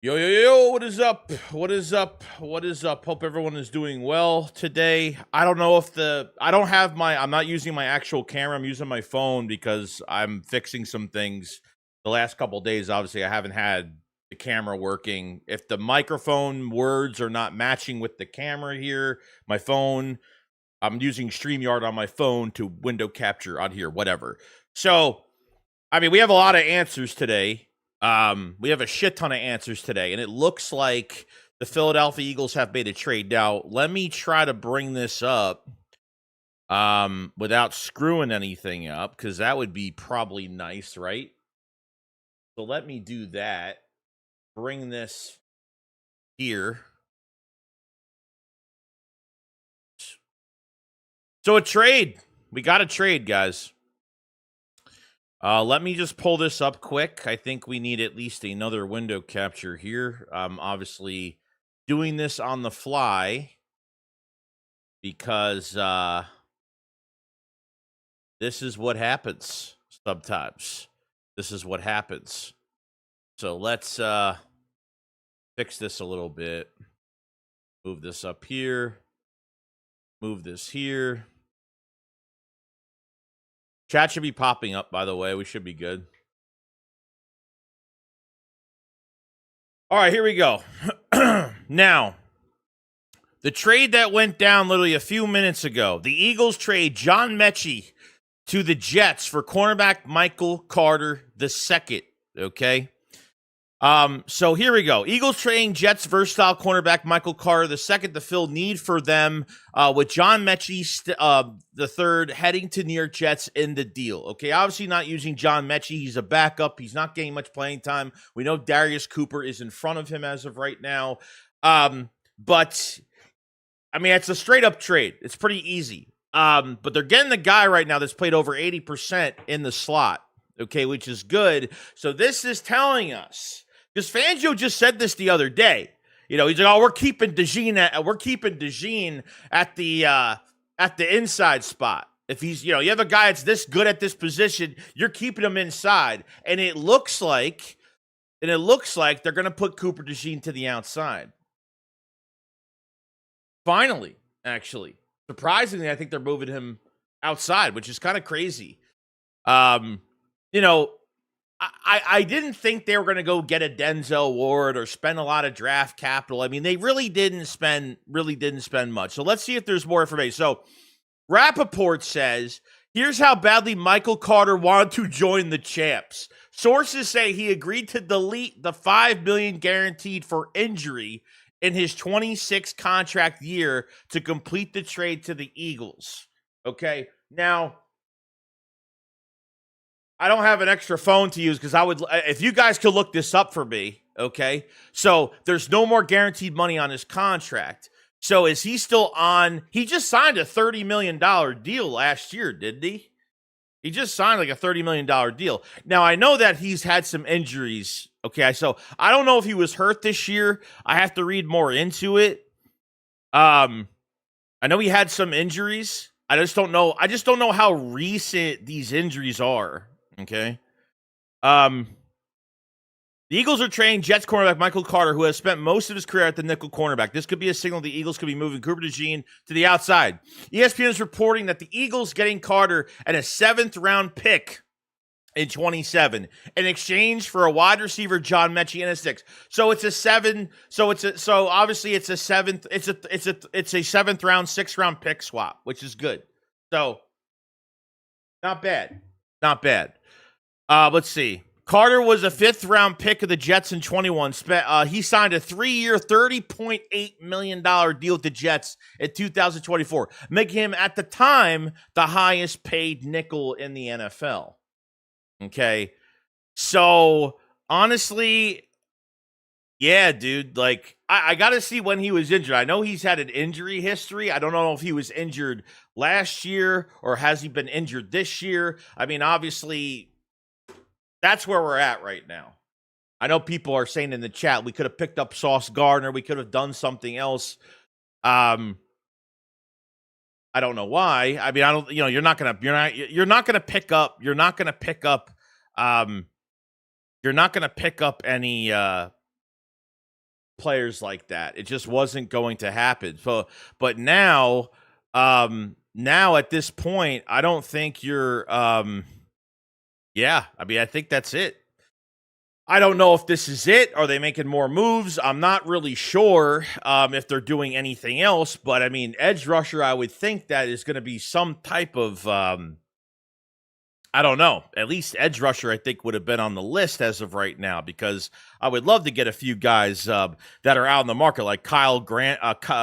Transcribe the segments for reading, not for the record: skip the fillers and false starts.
Yo, yo, yo, what is up? What is up? What is up? Hope everyone is doing well today. I don't know if I'm not using my actual camera. I'm using my phone because I'm fixing some things. The last couple days, obviously, I haven't had the camera working. If the microphone words are not matching with the camera here, my phone, I'm using StreamYard on my phone to window capture on here, whatever. So, I mean, we have a lot of answers today. We have a shit ton of answers today, and it looks like the Philadelphia Eagles have made a trade. Now, let me try to bring this up without screwing anything up, because that would be probably nice, right? So let me do that. Bring this here. So a trade. We got a trade, guys. Let me just pull this up quick. I think we need at least another window capture here. Obviously doing this on the fly because this is what happens sometimes. This is what happens. So let's fix this a little bit. Move this up here. Move this here. Chat should be popping up, by the way. We should be good. All right, here we go. Now, the trade that went down literally a few minutes ago. The Eagles trade John Mechie to the Jets for cornerback Michael Carter II. Okay? So here we go. Eagles trading Jets versatile cornerback Michael Carter II to fill need for them with John Mechie the third heading to New York Jets in the deal. Okay, obviously not using John Mechie. He's a backup. He's not getting much playing time. We know Darius Cooper is in front of him as of right now. But I mean, it's a straight up trade. It's pretty easy. But they're getting the guy right now that's played over 80% in the slot. Okay, which is good. So this is telling us. Because Fangio just said this the other day. You know, he's like, "Oh, we're keeping DeJean at the inside spot. If he's, you have a guy that's this good at this position, you're keeping him inside." And it looks like they're going to put Cooper DeJean to the outside. Finally, actually, surprisingly, I think they're moving him outside, which is kind of crazy. I didn't think they were going to go get a Denzel Ward or spend a lot of draft capital. I mean, they really didn't spend much. So let's see if there's more information. So Rappaport says, here's how badly Michael Carter wanted to join the Champs. Sources say he agreed to delete the $5 million guaranteed for injury in his 26th contract year to complete the trade to the Eagles. Okay, now I don't have an extra phone to use because if you guys could look this up for me, okay? So there's no more guaranteed money on his contract. So is he still on? He just signed a $30 million deal last year, didn't he? He just signed like a $30 million deal. Now, I know that he's had some injuries. Okay, so I don't know if he was hurt this year. I have to read more into it. I know he had some injuries. I just don't know how recent these injuries are. Okay. The Eagles are trading Jets cornerback Michael Carter, who has spent most of his career at the nickel cornerback. This could be a signal the Eagles could be moving Cooper DeJean to the outside. ESPN is reporting that the Eagles getting Carter and a 7th-round pick in 27 in exchange for a wide receiver John Mechie and a 6. So it's a 7. So obviously it's a 7th. It's a 7th round, 6th round pick swap, which is good. So not bad. Not bad. Let's see. Carter was a 5th-round pick of the Jets in 21. He signed a 3-year, $30.8 million deal with the Jets in 2024, making him, at the time, the highest-paid nickel in the NFL. Okay? So, honestly, yeah, dude, like, I got to see when he was injured. I know he's had an injury history. I don't know if he was injured last year or has he been injured this year. I mean, obviously, that's where we're at right now. I know people are saying in the chat, we could have picked up Sauce Gardner. We could have done something else. I don't know why. I mean, you're not going to pick up any players like that. It just wasn't going to happen. So, but now, now at this point, I don't think you're. Yeah, I mean, I think that's it. I don't know if this is it. Are they making more moves? I'm not really sure if they're doing anything else. But I mean, edge rusher, I would think that is going to be some type of. I don't know. At least edge rusher, I think, would have been on the list as of right now, because I would love to get a few guys that are out in the market, like Carl Granderson.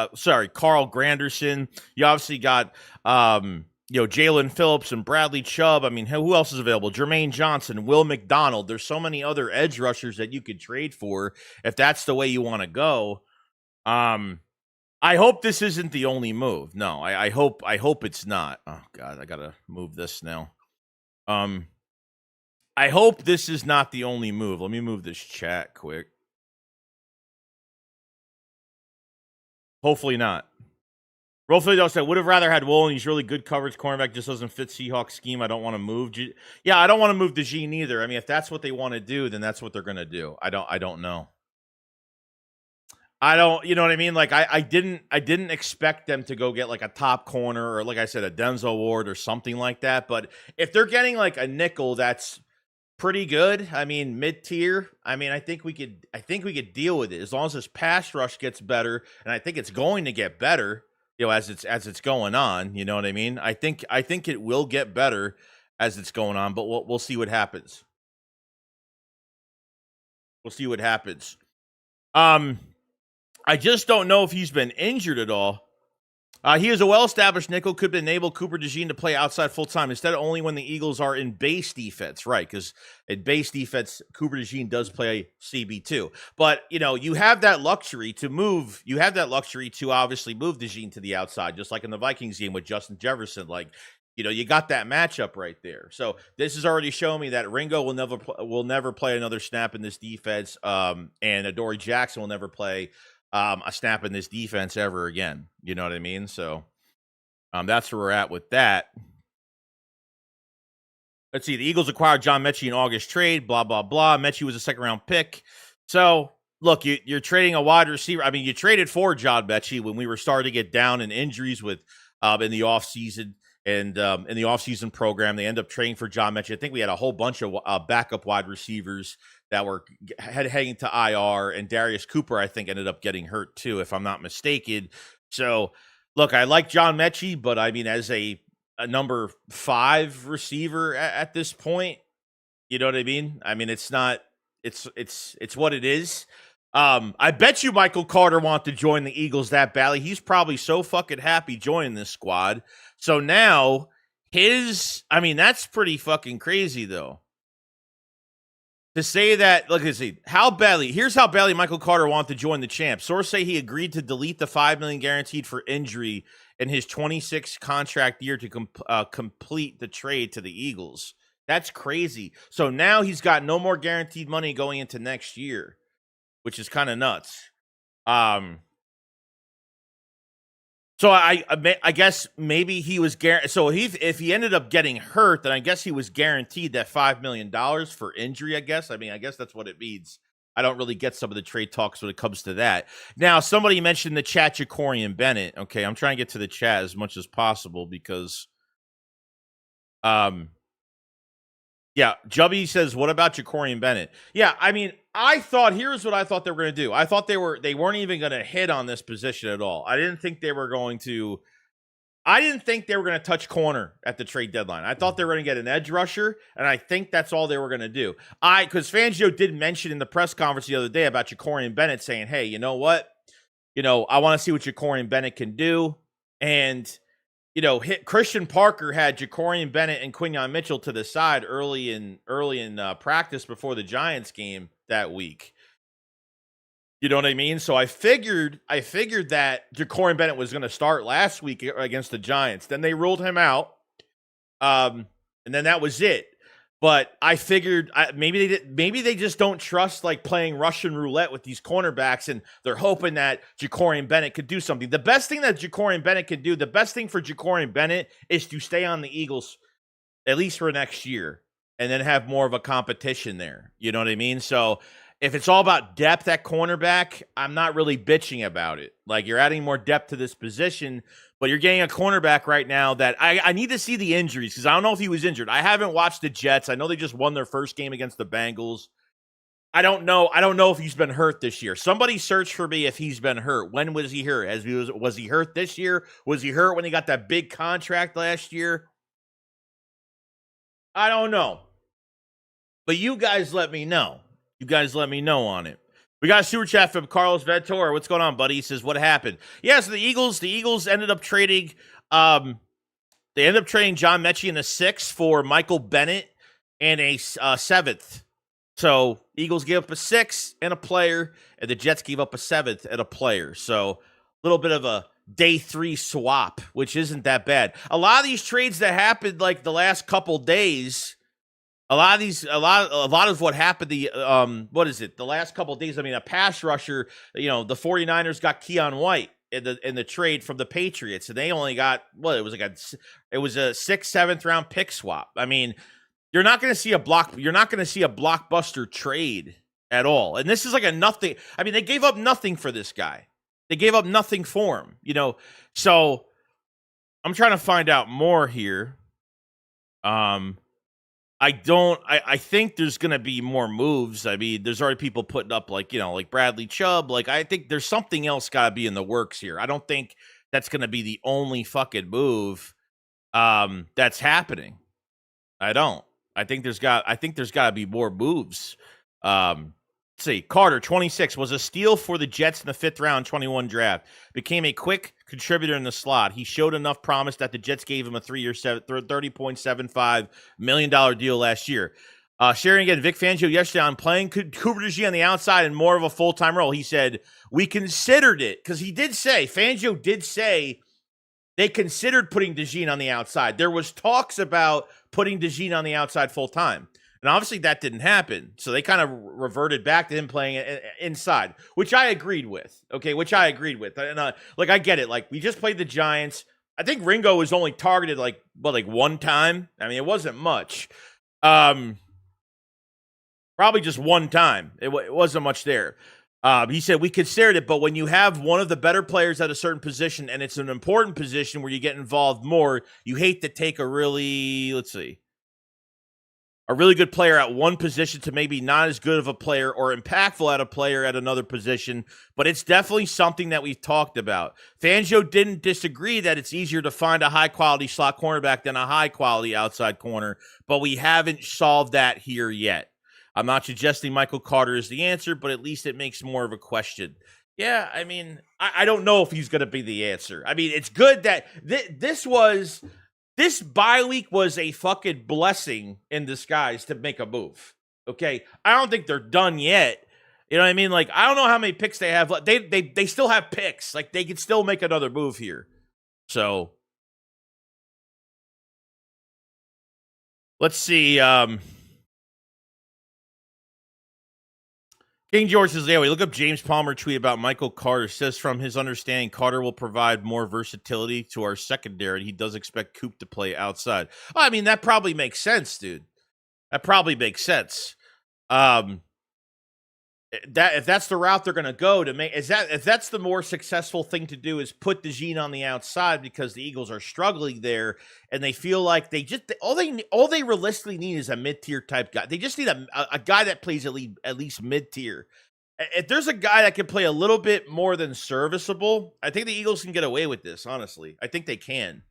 You obviously got Jalen Phillips and Bradley Chubb. I mean, who else is available? Jermaine Johnson, Will McDonald. There's so many other edge rushers that you could trade for if that's the way you want to go. I hope this isn't the only move. No, I hope it's not. Oh God, I gotta move this now. I hope this is not the only move. Let me move this chat quick. Hopefully not. Rolfie said, would have rather had Wool, and he's really good coverage cornerback, just doesn't fit Seahawks scheme. I don't want to move. Yeah, I don't want to move DeJean either. I mean, if that's what they want to do, then that's what they're going to do. I don't know. You know what I mean? Like, I didn't expect them to go get like a top corner, or like I said, a Denzel Ward or something like that. But if they're getting like a nickel that's pretty good, I mean, mid-tier, I mean, I think we could deal with it as long as this pass rush gets better, and I think it's going to get better, as it's going on. You know what I mean? I think it will get better as it's going on, but we'll see what happens. We'll see what happens. I just don't know if he's been injured at all. He is a well-established nickel, could enable Cooper DeJean to play outside full-time, instead only when the Eagles are in base defense, right? Because in base defense, Cooper DeJean does play CB2. But, you have that luxury to move. You have that luxury to obviously move DeJean to the outside, just like in the Vikings game with Justin Jefferson. Like, you got that matchup right there. So this has already shown me that Ringo will never play another snap in this defense, and Adoree Jackson will never play a snap in this defense ever again. You know what I mean? So that's where we're at with that. Let's see. The Eagles acquired John Mechie in August trade, blah, blah, blah. Mechie was a second-round pick. So, look, you're trading a wide receiver. I mean, you traded for John Mechie when we were starting to get down in injuries with in the offseason. And in the offseason program, they end up trading for John Mechie. I think we had a whole bunch of backup wide receivers that were heading to IR, and Darius Cooper, I think, ended up getting hurt too, if I'm not mistaken. So, look, I like John Mechie, but I mean, as a number 5 receiver at this point, you know what I mean? I mean, it's not. It's what it is. I bet you Michael Carter wanted to join the Eagles that badly. He's probably so fucking happy joining this squad. So now that's pretty fucking crazy though. To say that, look, here's how badly Michael Carter wanted to join the champ. Sources say he agreed to delete the $5 million guaranteed for injury in his 26 contract year to complete the trade to the Eagles. That's crazy. So now he's got no more guaranteed money going into next year, which is kind of nuts. So I guess maybe he was so if he ended up getting hurt, then I guess he was guaranteed that $5 million for injury. I guess that's what it means. I don't really get some of the trade talks when it comes to that. Now, somebody mentioned in the chat Jacorian Bennett. Okay, I'm trying to get to the chat as much as possible because, yeah, Jubby says, what about Jacorian Bennett? Yeah, I mean, here's what I thought they were going to do. I thought they weren't even going to hit on this position at all. I didn't think they were going to touch corner at the trade deadline. I thought they were going to get an edge rusher, and I think that's all they were going to do. Because Fangio did mention in the press conference the other day about Jacorian Bennett saying, hey, you know what? I want to see what Jacorian Bennett can do. And Christian Parker had Jacorian Bennett and Quinyon Mitchell to the side early in practice before the Giants game that week. You know what I mean? So I figured that Jacorian Bennett was going to start last week against the Giants. Then they ruled him out, and then that was it. But I figured maybe they just don't trust like playing Russian roulette with these cornerbacks, and they're hoping that Jacorian Bennett could do something. The best thing that Jacorian Bennett can do, the best thing for Jacorian Bennett is to stay on the Eagles at least for next year, and then have more of a competition there. You know what I mean? So if it's all about depth at cornerback, I'm not really bitching about it. Like, you're adding more depth to this position, but you're getting a cornerback right now that I need to see the injuries because I don't know if he was injured. I haven't watched the Jets. I know they just won their first game against the Bengals. I don't know. I don't know if he's been hurt this year. Somebody search for me if he's been hurt. When was he hurt? Was he hurt this year? Was he hurt when he got that big contract last year? I don't know. But you guys let me know. You guys let me know on it. We got a super chat from Carlos Ventura. What's going on, buddy? He says, what happened? Yeah, so the Eagles ended up trading John Mechie in a 6th for Michael Bennett and a 7th. So Eagles gave up a 6th and a player, and the Jets gave up a 7th and a player. So a little bit of a day 3 swap, which isn't that bad. A lot of these trades that happened like the last couple days, a lot of what happened the last couple of days. I mean, a pass rusher, the 49ers got Keon White in the trade from the Patriots, and they only got it was a 6th, 7th round pick swap. I mean, you're not going to see a blockbuster trade at all. And this is like a nothing. I mean, they gave up nothing for this guy. They gave up nothing for him, So I'm trying to find out more here. I think there's going to be more moves. I mean, there's already people putting up like Bradley Chubb. Like, I think there's something else got to be in the works here. I don't think that's going to be the only fucking move that's happening. I don't. I think there's got to be more moves. Let's see. Carter, 26, was a steal for the Jets in the 5th round 21 draft. Became a quick contributor in the slot. He showed enough promise that the Jets gave him a 3-year, $30.75 million deal last year. Sharing again, Vic Fangio yesterday on playing Cooper DeJean on the outside and more of a full-time role. He said, we considered it, because Fangio did say they considered putting DeJean on the outside. There was talks about putting DeJean on the outside full-time. And obviously that didn't happen. So they kind of reverted back to him playing inside, which I agreed with. Okay, And I get it. Like, we just played the Giants. I think Ringo was only targeted like one time. I mean, it wasn't much. Probably just one time. It wasn't much there. He said, we considered it, but when you have one of the better players at a certain position and it's an important position where you get involved more, you hate to take a really good player at one position to maybe not as good of a player or impactful at a player at another position, but it's definitely something that we've talked about. Fangio didn't disagree that it's easier to find a high-quality slot cornerback than a high-quality outside corner, but we haven't solved that here yet. I'm not suggesting Michael Carter is the answer, but at least it makes more of a question. Yeah, I mean, I don't know if he's going to be the answer. I mean, it's good that this bye week was a fucking blessing in disguise to make a move. Okay, I don't think they're done yet. You know what I mean? Like, I don't know how many picks they have left. They still have picks. Like, they could still make another move here. So let's see. King George says, yeah, we look up James Palmer tweet about Michael Carter. Says from his understanding, Carter will provide more versatility to our secondary. He does expect Coop to play outside. Well, I mean, that probably makes sense, dude. That probably makes sense. If that's the route they're going to go if that's the more successful thing to do is put DeJean on the outside because the Eagles are struggling there and they feel like all they realistically need is a mid-tier type guy. They just need a guy that plays at least mid-tier. If there's a guy that can play a little bit more than serviceable, I think the Eagles can get away with this, honestly. I think they can,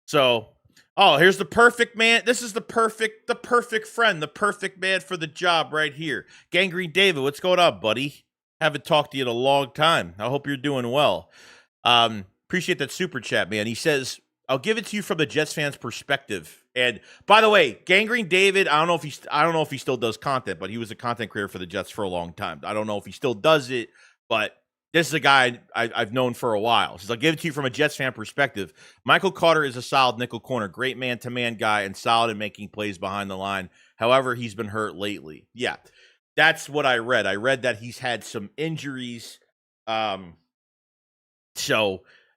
So, here's the perfect man. This is the perfect friend, the perfect man for the job right here. Gangrene David, what's going on, buddy? Haven't talked to you in a long time. I hope you're doing well. Appreciate that super chat, man. He says, I'll give it to you from the Jets fans' perspective. And by the way, Gangrene David, I don't know if he still does content, but he was a content creator for the Jets for a long time. I don't know if he still does it, but this is a guy I've known for a while. Says, I'll give it to you from a Jets fan perspective. Michael Carter is a solid nickel corner, great man-to-man guy, and solid in making plays behind the line. However, he's been hurt lately. Yeah, that's what I read. I read that he's had some injuries. So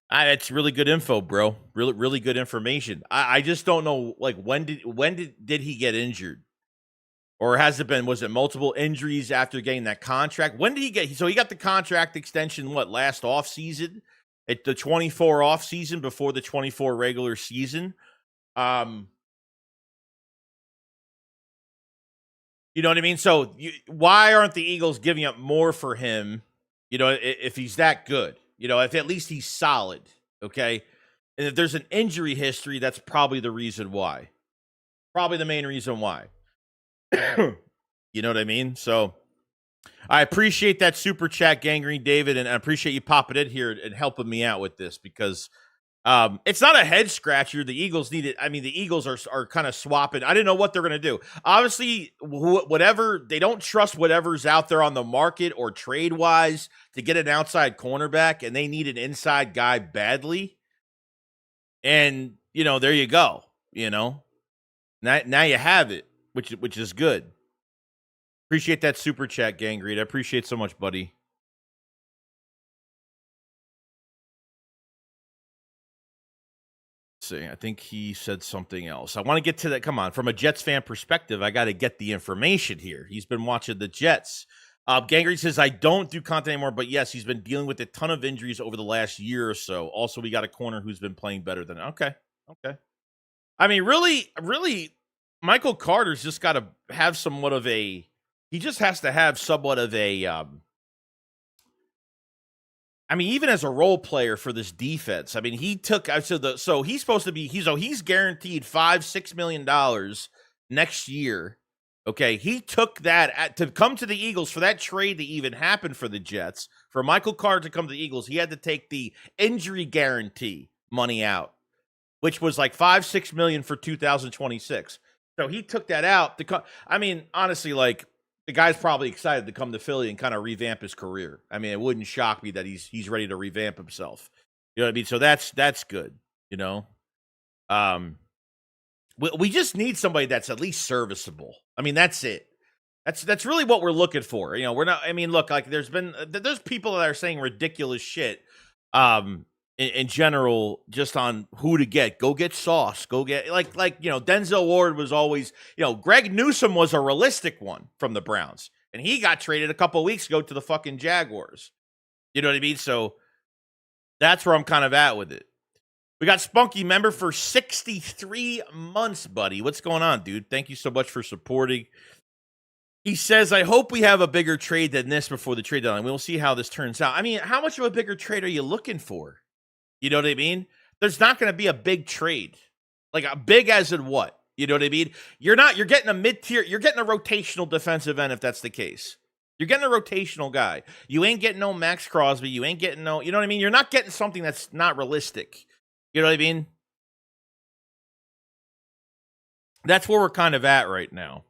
it's really good info, bro. Really, really good information. I just don't know, like, when did he get injured? Or has it been, was it multiple injuries after getting that contract? When did he get, so he got the contract extension, what, last offseason? At the 24 offseason before the 24 regular season. You know what I mean? So why aren't the Eagles giving up more for him, if he's that good? If at least he's solid, okay? And if there's an injury history, that's probably the reason why. Probably the main reason why. You know what I mean? So I appreciate that super chat, Gangrene David, and I appreciate you popping in here and helping me out with this because it's not a head scratcher. The Eagles need it. I mean, the Eagles are kind of swapping. I didn't know what they're going to do. Obviously, whatever, they don't trust whatever's out there on the market or trade wise to get an outside cornerback, and they need an inside guy badly. And there you go. Now you have it, which is good. Appreciate that super chat, Gangrene. I appreciate so much, buddy. See, I think he said something else. I want to get to that. Come on, from a Jets fan perspective, I got to get the information here. He's been watching the Jets. Gangrene says, I don't do content anymore, but yes, he's been dealing with a ton of injuries over the last year or so. Also, we got a corner who's been playing better than okay. I mean, really, Michael Carter's just got to have somewhat of a. He just has to have somewhat of a. I mean, even as a role player for this defense, I mean, he took. So he's supposed to be. He's guaranteed $5-6 million next year. Okay, he took that to come to the Eagles for that trade to even happen for the Jets. For Michael Carter to come to the Eagles, he had to take the injury guarantee money out, which was like $5-6 million for 2026. So he took that out. I mean, honestly, like the guy's probably excited to come to Philly and kind of revamp his career. I mean, it wouldn't shock me that he's ready to revamp himself. You know what I mean? So that's good. We just need somebody that's at least serviceable. I mean, that's it. That's really what we're looking for. We're not. I mean, look, like there's people that are saying ridiculous shit. In general, just on who to get. Go get Sauce. Go get like Denzel Ward was always. Greg Newsome was a realistic one from the Browns, and he got traded a couple of weeks ago to the fucking Jaguars. You know what I mean? So that's where I'm kind of at with it. We got Spunky member for 63 months, buddy. What's going on, dude? Thank you so much for supporting. He says, I hope we have a bigger trade than this before the trade deadline. We'll see how this turns out. I mean, how much of a bigger trade are you looking for? You know what I mean? There's not going to be a big trade. Like a big as in what? You know what I mean? You're getting a mid-tier, you're getting a rotational defensive end if that's the case. You're getting a rotational guy. You ain't getting no Max Crosby. You ain't getting no, you know what I mean? You're not getting something that's not realistic. You know what I mean? That's where we're kind of at right now.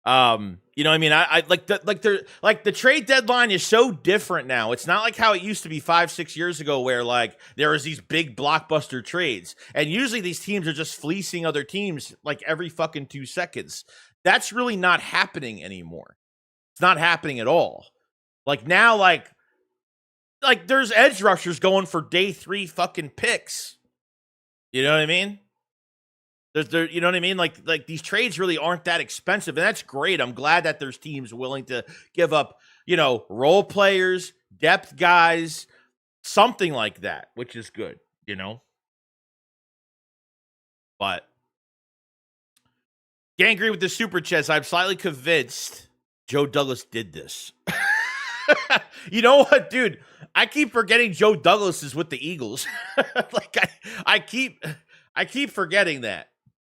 You know what I mean? I like the trade deadline is so different now. It's not like how it used to be 5-6 years ago where like there was these big blockbuster trades. And usually these teams are just fleecing other teams like every fucking 2 seconds. That's really not happening anymore. It's not happening at all. Like now, like there's edge rushers going for day 3 fucking picks. You know what I mean? You know what I mean? Like these trades really aren't that expensive, and that's great. I'm glad that there's teams willing to give up, role players, depth guys, something like that, which is good, But Gangrene with the super chest. I'm slightly convinced Joe Douglas did this. You know what, dude? I keep forgetting Joe Douglas is with the Eagles. Like I keep forgetting that.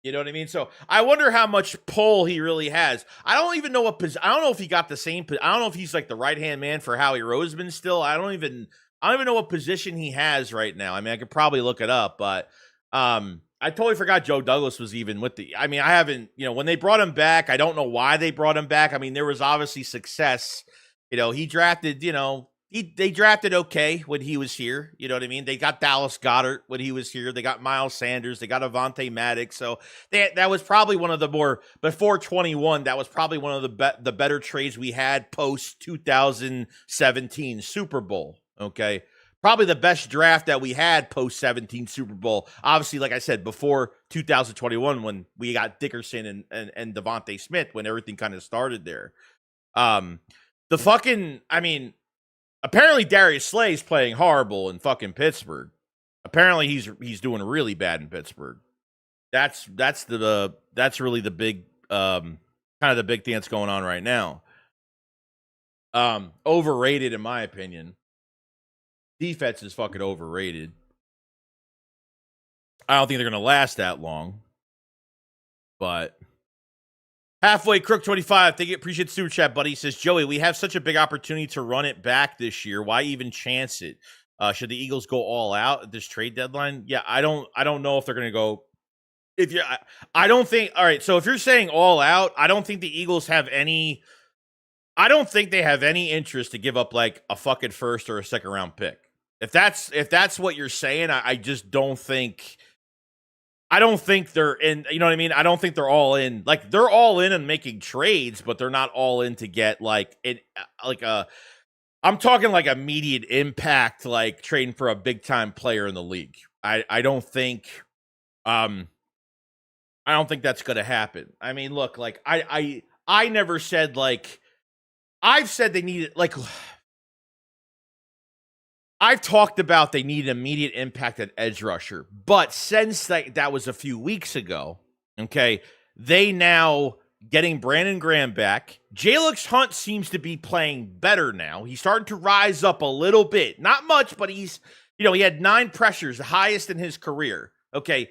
You know what I mean? So I wonder how much pull he really has. I don't even know I don't know if he got the same. I don't know if he's like the right hand man for Howie Roseman still. I don't even know what position he has right now. I mean, I could probably look it up, but I totally forgot Joe Douglas was even with the. I mean, I haven't. When they brought him back, I don't know why they brought him back. I mean, there was obviously success. He drafted. They drafted okay when he was here. You know what I mean? They got Dallas Goedert when he was here. They got Miles Sanders. They got Avonte Maddox. So that was probably one of the more, before 21, that was probably one of the better trades we had post 2017 Super Bowl. Okay. probably the best draft that we had post 17 Super Bowl. Obviously, like I said, before 2021 when we got Dickerson and Devontae Smith, when everything kind of started there. The fucking, I mean, apparently Darius Slay's playing horrible in fucking Pittsburgh. Apparently he's doing really bad in Pittsburgh. That's really the big kind of the big thing that's going on right now. Overrated in my opinion. Defense is fucking overrated. I don't think they're going to last that long. But Halfway Crook 25, thank you, appreciate the super chat, buddy. He says, Joey, we have such a big opportunity to run it back this year. Why even chance it? Should the Eagles go all out at this trade deadline? Yeah, I don't know if they're going to go. I don't think. All right, so if you're saying all out, I don't think the Eagles have any. I don't think they have any interest to give up like a fucking first or a second round pick. If that's what you're saying, I just don't think. I don't think they're in. You know what I mean? I don't think they're all in. Like they're all in and making trades, but they're not all in to get like it. Like a. I'm talking like immediate impact, like trading for a big time player in the league. I don't think. I don't think that's going to happen. I mean, look, like I never said like. I've said they need like. I've talked about they need immediate impact at edge rusher, but since that was a few weeks ago, okay, they now getting Brandon Graham back. Jalix Hunt seems to be playing better now. He's starting to rise up a little bit, not much, but he's, he had 9 pressures, the highest in his career. Okay,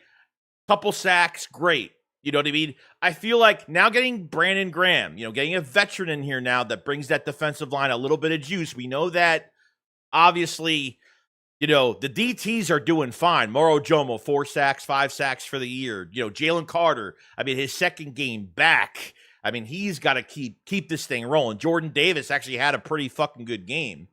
couple sacks, great. You know what I mean? I feel like now getting Brandon Graham, getting a veteran in here now that brings that defensive line a little bit of juice. We know that. Obviously, the DTs are doing fine. Moro Jomo, 4 sacks, 5 sacks for the year. Jalen Carter, I mean, his second game back. I mean, he's got to keep this thing rolling. Jordan Davis actually had a pretty fucking good game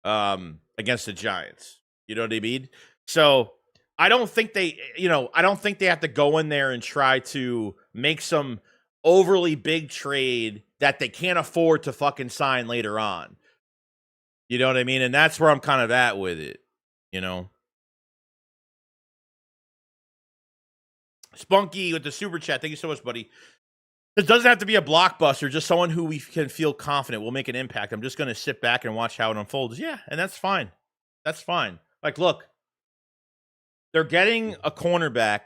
against the Giants. You know what I mean? So I don't think they have to go in there and try to make some overly big trade that they can't afford to fucking sign later on. You know what I mean? And that's where I'm kind of at with it, Spunky with the super chat. Thank you so much, buddy. It doesn't have to be a blockbuster, just someone who we can feel confident will make an impact. I'm just going to sit back and watch how it unfolds. Yeah, and that's fine. That's fine. Like, look, they're getting a cornerback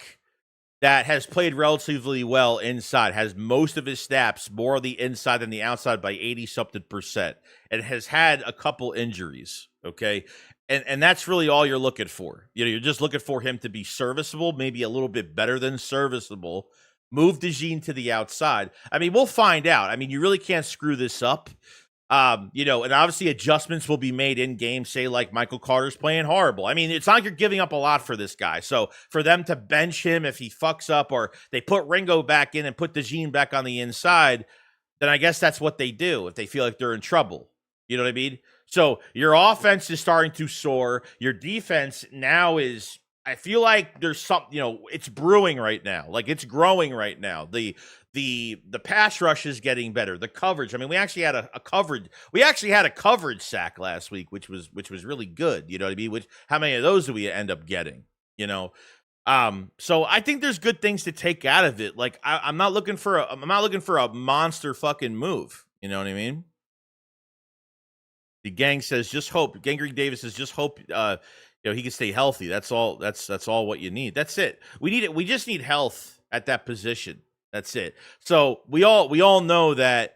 that has played relatively well inside, has most of his snaps more on the inside than the outside by 80-something%, and has had a couple injuries, okay? And that's really all you're looking for. You're just looking for him to be serviceable, maybe a little bit better than serviceable. Move DeJean to the outside. I mean, we'll find out. I mean, you really can't screw this up. And obviously adjustments will be made in game, say like Michael Carter's playing horrible. I mean, it's not like you're giving up a lot for this guy. So for them to bench him if he fucks up, or they put Ringo back in and put DeJean back on the inside, then I guess that's what they do if they feel like they're in trouble. You know what I mean? So your offense is starting to soar. Your defense now is, I feel like there's something, it's brewing right now. Like it's growing right now. The pass rush is getting better. The coverage. I mean, we actually had a coverage sack last week, which was really good. You know what I mean? How many of those do we end up getting? So I think there's good things to take out of it. Like I'm not looking for a monster fucking move. You know what I mean? The gang says, just hope. Gangrene Davis says, just hope. He can stay healthy. That's all. That's all what you need. That's it. We need it. We just need health at that position. That's it. So we all know that.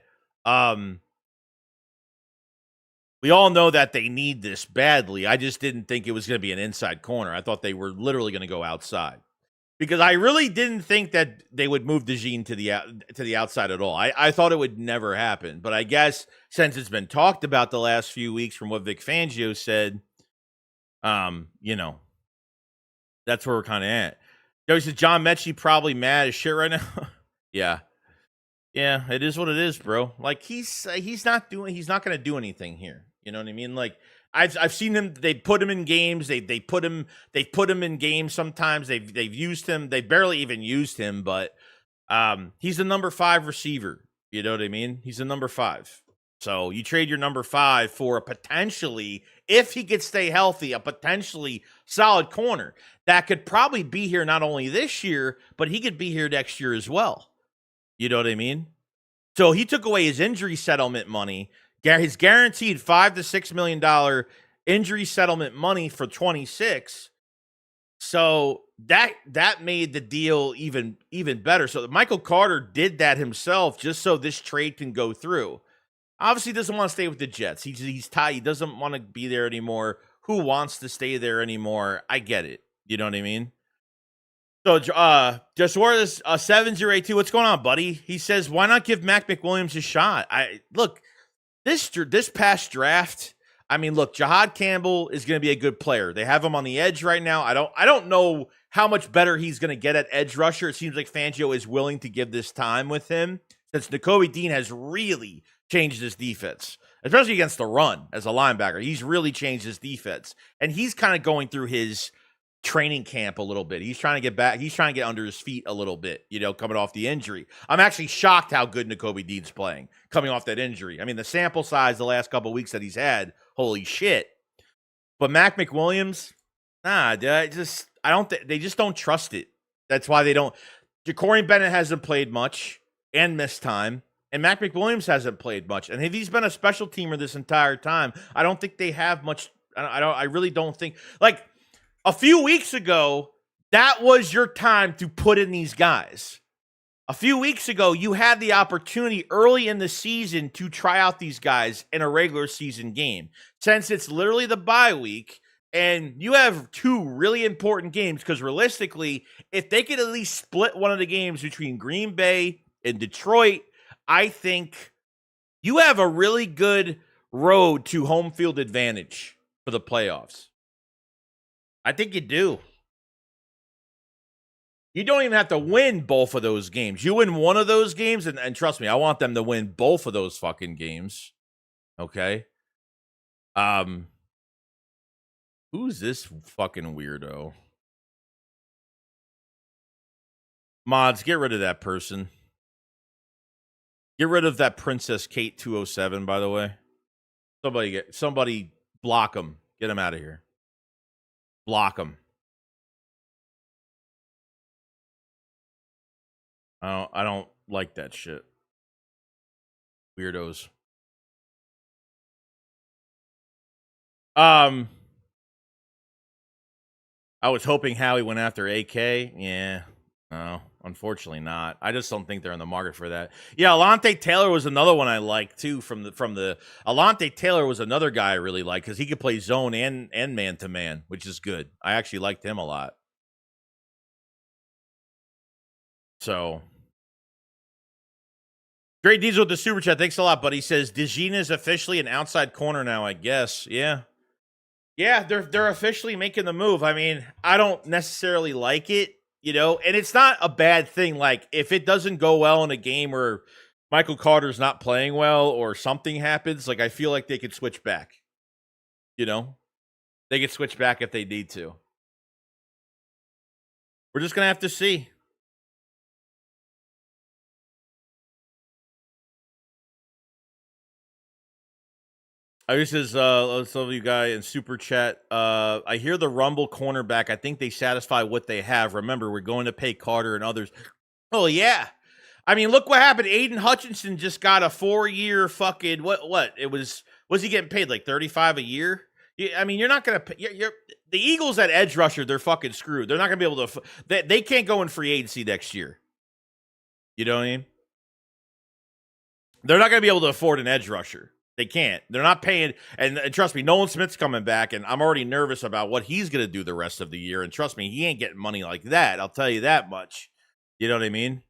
We all know that they need this badly. I just didn't think it was going to be an inside corner. I thought they were literally going to go outside, because I really didn't think that they would move DeJean to the outside at all. I thought it would never happen. But I guess since it's been talked about the last few weeks from what Vic Fangio said, that's where we're kind of at. Joey says John Mechie probably mad as shit right now. Yeah, it is what it is, bro. Like he's not going to do anything here. You know what I mean? Like I've seen him. They put him in games. They put him in games. Sometimes they've used him. They barely even used him, but he's a number 5 receiver. You know what I mean? He's a number 5. So you trade your number 5 for a potentially, if he could stay healthy, a potentially solid corner that could probably be here not only this year, but he could be here next year as well. You know what I mean? So he took away his injury settlement money, his guaranteed $5 to $6 million injury settlement money for 26. So that made the deal even better. So Michael Carter did that himself just so this trade can go through. Obviously, doesn't want to stay with the Jets. He's tired. He doesn't want to be there anymore. Who wants to stay there anymore? I get it. You know what I mean? So, Josuarez 7082, what's going on, buddy? He says, why not give Mac McWilliams a shot? Look, this past draft, I mean, look, Jahad Campbell is going to be a good player. They have him on the edge right now. I don't know how much better he's going to get at edge rusher. It seems like Fangio is willing to give this time with him since Nakobe Dean has really changed his defense, especially against the run as a linebacker. He's really changed his defense, and he's kind of going through his training camp a little bit. He's trying to get back. He's trying to get under his feet a little bit, coming off the injury. I'm actually shocked how good Nakobe Dean's playing coming off that injury. I mean, the sample size the last couple of weeks that he's had, holy shit. But Mac McWilliams, they just don't trust it. That's why they don't. Ja'Cory Bennett hasn't played much and missed time. And Mac McWilliams hasn't played much. And if he's been a special teamer this entire time, I don't think they have much. I really don't think. Like, a few weeks ago, that was your time to put in these guys. A few weeks ago, you had the opportunity early in the season to try out these guys in a regular season game. Since it's literally the bye week, and you have 2 really important games, because realistically, if they could at least split one of the games between Green Bay and Detroit, I think you have a really good road to home field advantage for the playoffs. I think you do. You don't even have to win both of those games. You win one of those games, and trust me, I want them to win both of those fucking games. Okay? Who's this fucking weirdo? Mods, get rid of that person. Get rid of that Princess Kate 207, by the way. Somebody block him. Get him out of here. Block him. I don't like that shit. Weirdos. I was hoping Howie went after AK. Yeah. No, unfortunately not. I just don't think they're in the market for that. Yeah, Alontae Taylor was another one I liked too. From the Alontae Taylor was another guy I really liked because he could play zone and man to man, which is good. I actually liked him a lot. So, Great Diesel with the super chat. Thanks a lot, buddy. He says DeJean is officially an outside corner now. I guess. Yeah. Yeah, they're officially making the move. I mean, I don't necessarily like it. And it's not a bad thing. Like, if it doesn't go well in a game where Michael Carter's not playing well or something happens, like, I feel like they could switch back. They could switch back if they need to. We're just going to have to see. This is let's love you guy in super chat. I hear the Rumble cornerback. I think they satisfy what they have. Remember, we're going to pay Carter and others. Oh yeah, I mean, look what happened. Aiden Hutchinson just got a 4-year fucking what? It was he getting paid like $35 a year? I mean, you're not gonna pay. The Eagles at edge rusher. They're fucking screwed. They're not gonna be able to. They can't go in free agency next year. You know what I mean? They're not gonna be able to afford an edge rusher. They can't. They're not paying. And trust me, Nolan Smith's coming back, and I'm already nervous about what he's going to do the rest of the year. And trust me, he ain't getting money like that. I'll tell you that much. You know what I mean?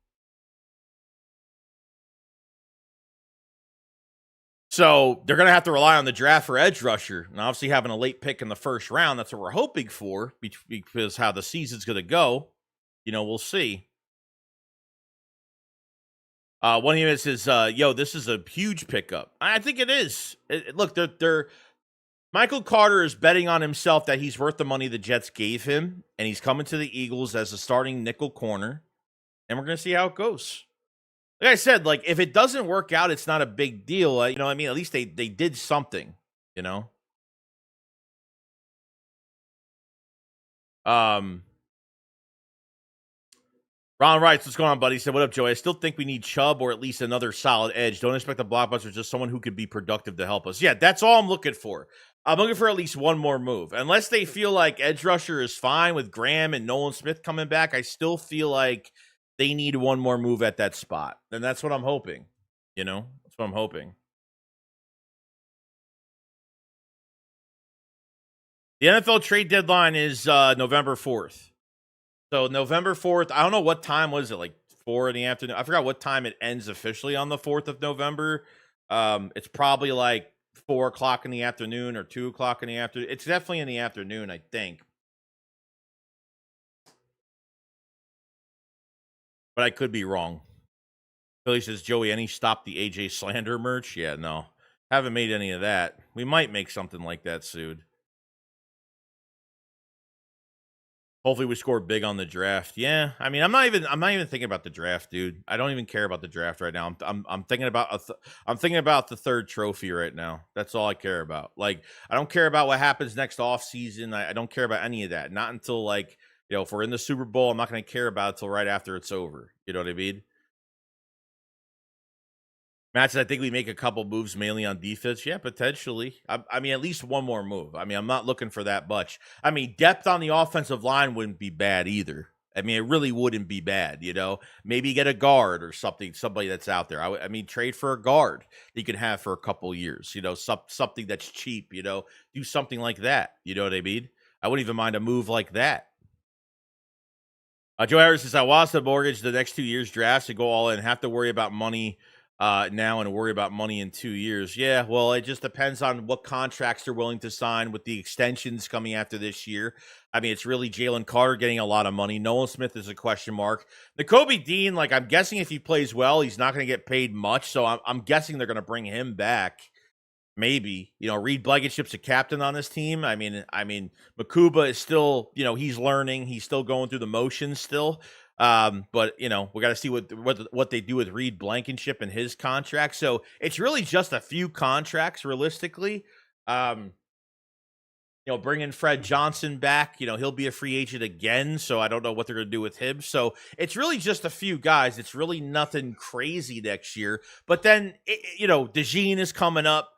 So they're going to have to rely on the draft for edge rusher. And obviously having a late pick in the first round, that's what we're hoping for because how the season's going to go. We'll see. One of you says, yo, this is a huge pickup. I think it is. Look, they're Michael Carter is betting on himself that he's worth the money the Jets gave him, and he's coming to the Eagles as a starting nickel corner, and we're going to see how it goes. Like I said, like if it doesn't work out, it's not a big deal. You know what I mean? At least they did something, you know? Um Ron writes, what's going on, buddy? He said, what up, Joey? I still think we need Chubb or at least another solid edge. Don't expect a blockbuster, just someone who could be productive to help us. Yeah, that's all I'm looking for. I'm looking for at least one more move. Unless they feel like edge rusher is fine with Graham and Nolan Smith coming back, I still feel like they need one more move at that spot. And that's what I'm hoping. You know, that's what I'm hoping. The NFL trade deadline is November 4th. So November 4th, I don't know what time was it, like 4 in the afternoon. I forgot what time it ends officially on the 4th of November. It's probably like 4 o'clock in the afternoon or 2 o'clock in the afternoon. It's definitely in the afternoon, I think. But I could be wrong. Philly says, Joey, any stop the AJ slander merch? Yeah, no. Haven't made any of that. We might make something like that soon. Hopefully we score big on the draft. Yeah, I mean, I'm not even thinking about the draft, dude. I don't even care about the draft right now. I'm thinking about I'm thinking about the third trophy right now. That's all I care about. Like, I don't care about what happens next off season. I don't care about any of that. Not until, like, you know, if we're in the Super Bowl, I'm not going to care about it until right after it's over. You know what I mean? Matt said, I think we make a couple moves mainly on defense. Yeah, potentially. I mean, at least one more move. I mean, I'm not looking for that much. I mean, depth on the offensive line wouldn't be bad either. I mean, it really wouldn't be bad, you know? Maybe get a guard or something, somebody that's out there. I mean, trade for a guard that you can have for a couple years, you know, something that's cheap, you know? Do something like that. You know what I mean? I wouldn't even mind a move like that. Joe Harris says, I lost the mortgage the next 2 years drafts to go all in. Have to worry about money now and worry about money in 2 years. Yeah, well, it just depends on what contracts they're willing to sign with the extensions coming after this year. I mean, it's really Jalen Carter getting a lot of money. Nolan Smith is a question mark. Nakobe Dean, like, I'm guessing if he plays well, he's not going to get paid much. So I'm guessing they're going to bring him back. Maybe, you know, Reed Blankenship's a captain on this team. I mean, Makuba is still, you know, he's learning. He's still going through the motions still. But you know, we got to see what they do with Reed Blankenship and his contract. So it's really just a few contracts, realistically. You know, bringing Fred Johnson back, you know, he'll be a free agent again. So I don't know what they're going to do with him. So it's really just a few guys. It's really nothing crazy next year. But then, you know, DeJean is coming up.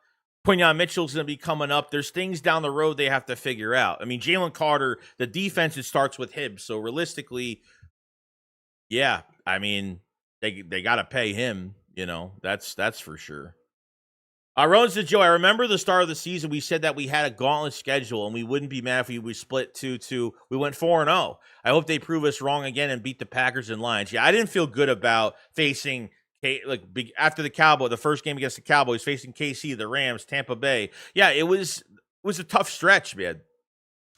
Quinyon Mitchell's going to be coming up. There's things down the road they have to figure out. I mean, Jalen Carter, the defense, it starts with him. So realistically, yeah, I mean, they got to pay him. You know, that's for sure. Rowan said, Joe, I remember the start of the season, we said that we had a gauntlet schedule and we wouldn't be mad if we split 2-2. We went 4-0. I hope they prove us wrong again and beat the Packers and Lions. Yeah, I didn't feel good about facing after the first game against the Cowboys, facing KC, the Rams, Tampa Bay. Yeah, it was a tough stretch, man.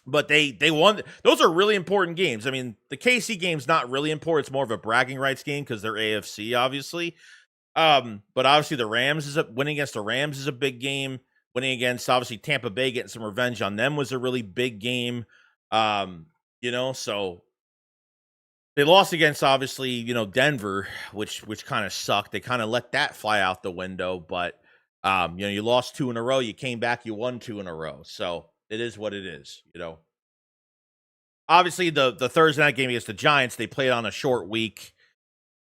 But they won. Those are really important games. I mean, the KC game's not really important. It's more of a bragging rights game because they're AFC, obviously. But obviously winning against the Rams is a big game. Winning against, obviously, Tampa Bay, getting some revenge on them was a really big game. You know, so they lost against, obviously, you know, Denver, which kind of sucked. They kind of let that fly out the window, but you know, you lost 2 in a row, you came back, you won 2 in a row. So it is what it is, you know. Obviously, the Thursday night game against the Giants, they played on a short week.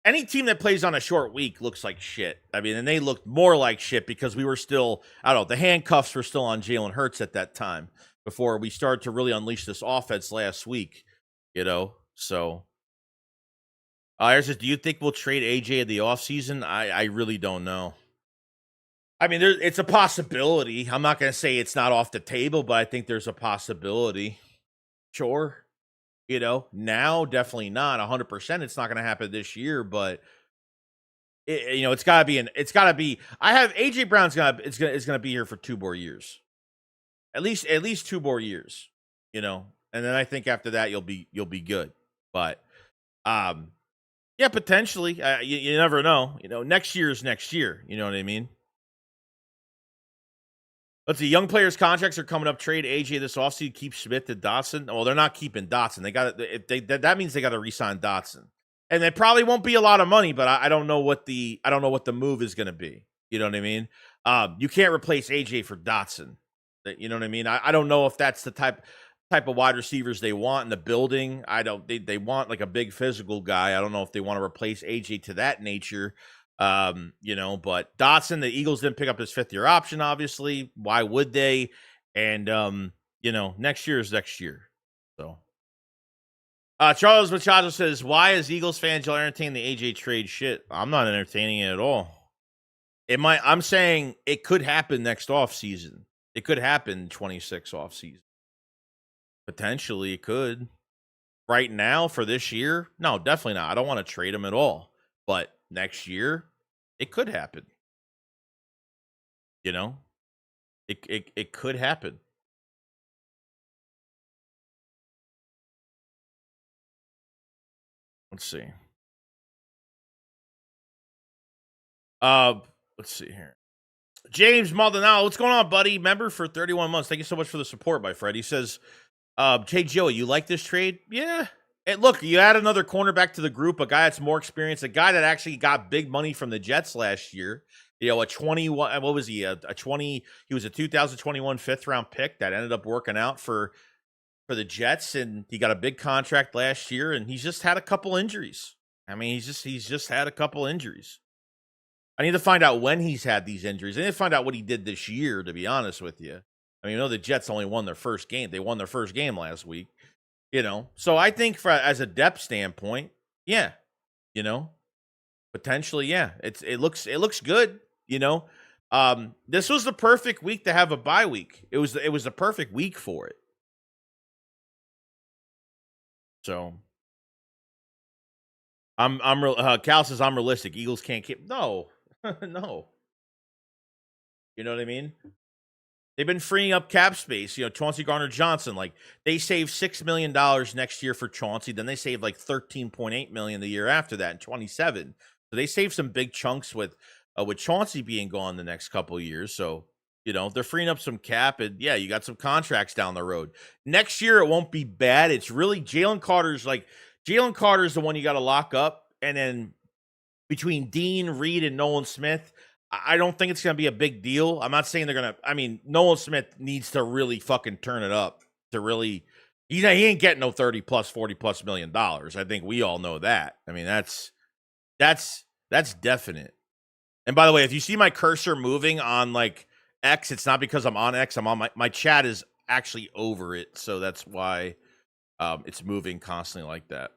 Any team that plays on a short week looks like shit. I mean, and they looked more like shit because we were still, I don't know, the handcuffs were still on Jalen Hurts at that time before we started to really unleash this offense last week, you know. So Aaron says, do you think we'll trade AJ in the offseason? I really don't know. I mean, it's a possibility. I'm not going to say it's not off the table, but I think there's a possibility. Sure. You know, now definitely not 100%. It's not going to happen this year, but you know, it's got to be. I have AJ Brown's is going to be here for 2 more years, at least 2 more years. You know, and then I think after that you'll be good. But yeah, potentially. You never know. You know, next year is next year. You know what I mean? Let's see. Young players' contracts are coming up. Trade AJ this offseason. Keep Smith to Dotson. Well, they're not keeping Dotson. They got that means they got to re-sign Dotson. And it probably won't be a lot of money, but I don't know what the move is going to be. You know what I mean? You can't replace AJ for Dotson. You know what I mean? I don't know if that's the type of wide receivers they want in the building. They want like a big physical guy. I don't know if they want to replace AJ to that nature. You know, but Dotson, the Eagles didn't pick up his 5th-year option, obviously. Why would they? And you know, next year is next year. So Charles Machado says, why is Eagles fans y'all entertain the AJ trade shit? I'm not entertaining it at all. I'm saying it could happen next off season. It could happen 26 off season. Potentially it could. Right now for this year, no, definitely not. I don't want to trade him at all. But next year, it could happen. You know? It could happen. Let's see. Let's see here. James Maldonado, what's going on, buddy? Member for 31 months. Thank you so much for the support, my friend. He says, hey, Joey, you like this trade? Yeah. And look, you add another cornerback to the group, a guy that's more experienced, a guy that actually got big money from the Jets last year. You know, a 21, what was he? A 20, he was a 2021 5th-round pick that ended up working out for the Jets, and he got a big contract last year, and he's just had a couple injuries. I mean, he's just had a couple injuries. I need to find out when he's had these injuries. I need to find out what he did this year, to be honest with you. I mean, you know, the Jets only won their first game. They won their first game last week, you know. So I think as a depth standpoint, yeah, you know, potentially, yeah. It looks good, you know. This was the perfect week to have a bye week. It was the perfect week for it. So Cal says I'm realistic. Eagles can't keep no. No. You know what I mean? They've been freeing up cap space. You know, Chauncey Gardner-Johnson, like they saved $6 million next year for Chauncey. Then they saved like $13.8 million the year after that in 27. So they saved some big chunks with Chauncey being gone the next couple of years. So, you know, they're freeing up some cap, and yeah, you got some contracts down the road. Next year, it won't be bad. It's really Jalen Carter's the one you got to lock up. And then between Dean, Reed, and Nolan Smith, I don't think it's going to be a big deal. I'm not saying they're going to. I mean, Nolan Smith needs to really fucking turn it up to really. He ain't getting no 30 plus, 40 plus $1 million. I think we all know that. I mean, that's definite. And by the way, if you see my cursor moving on like X, it's not because I'm on X. I'm on my chat is actually over it, so that's why it's moving constantly like that.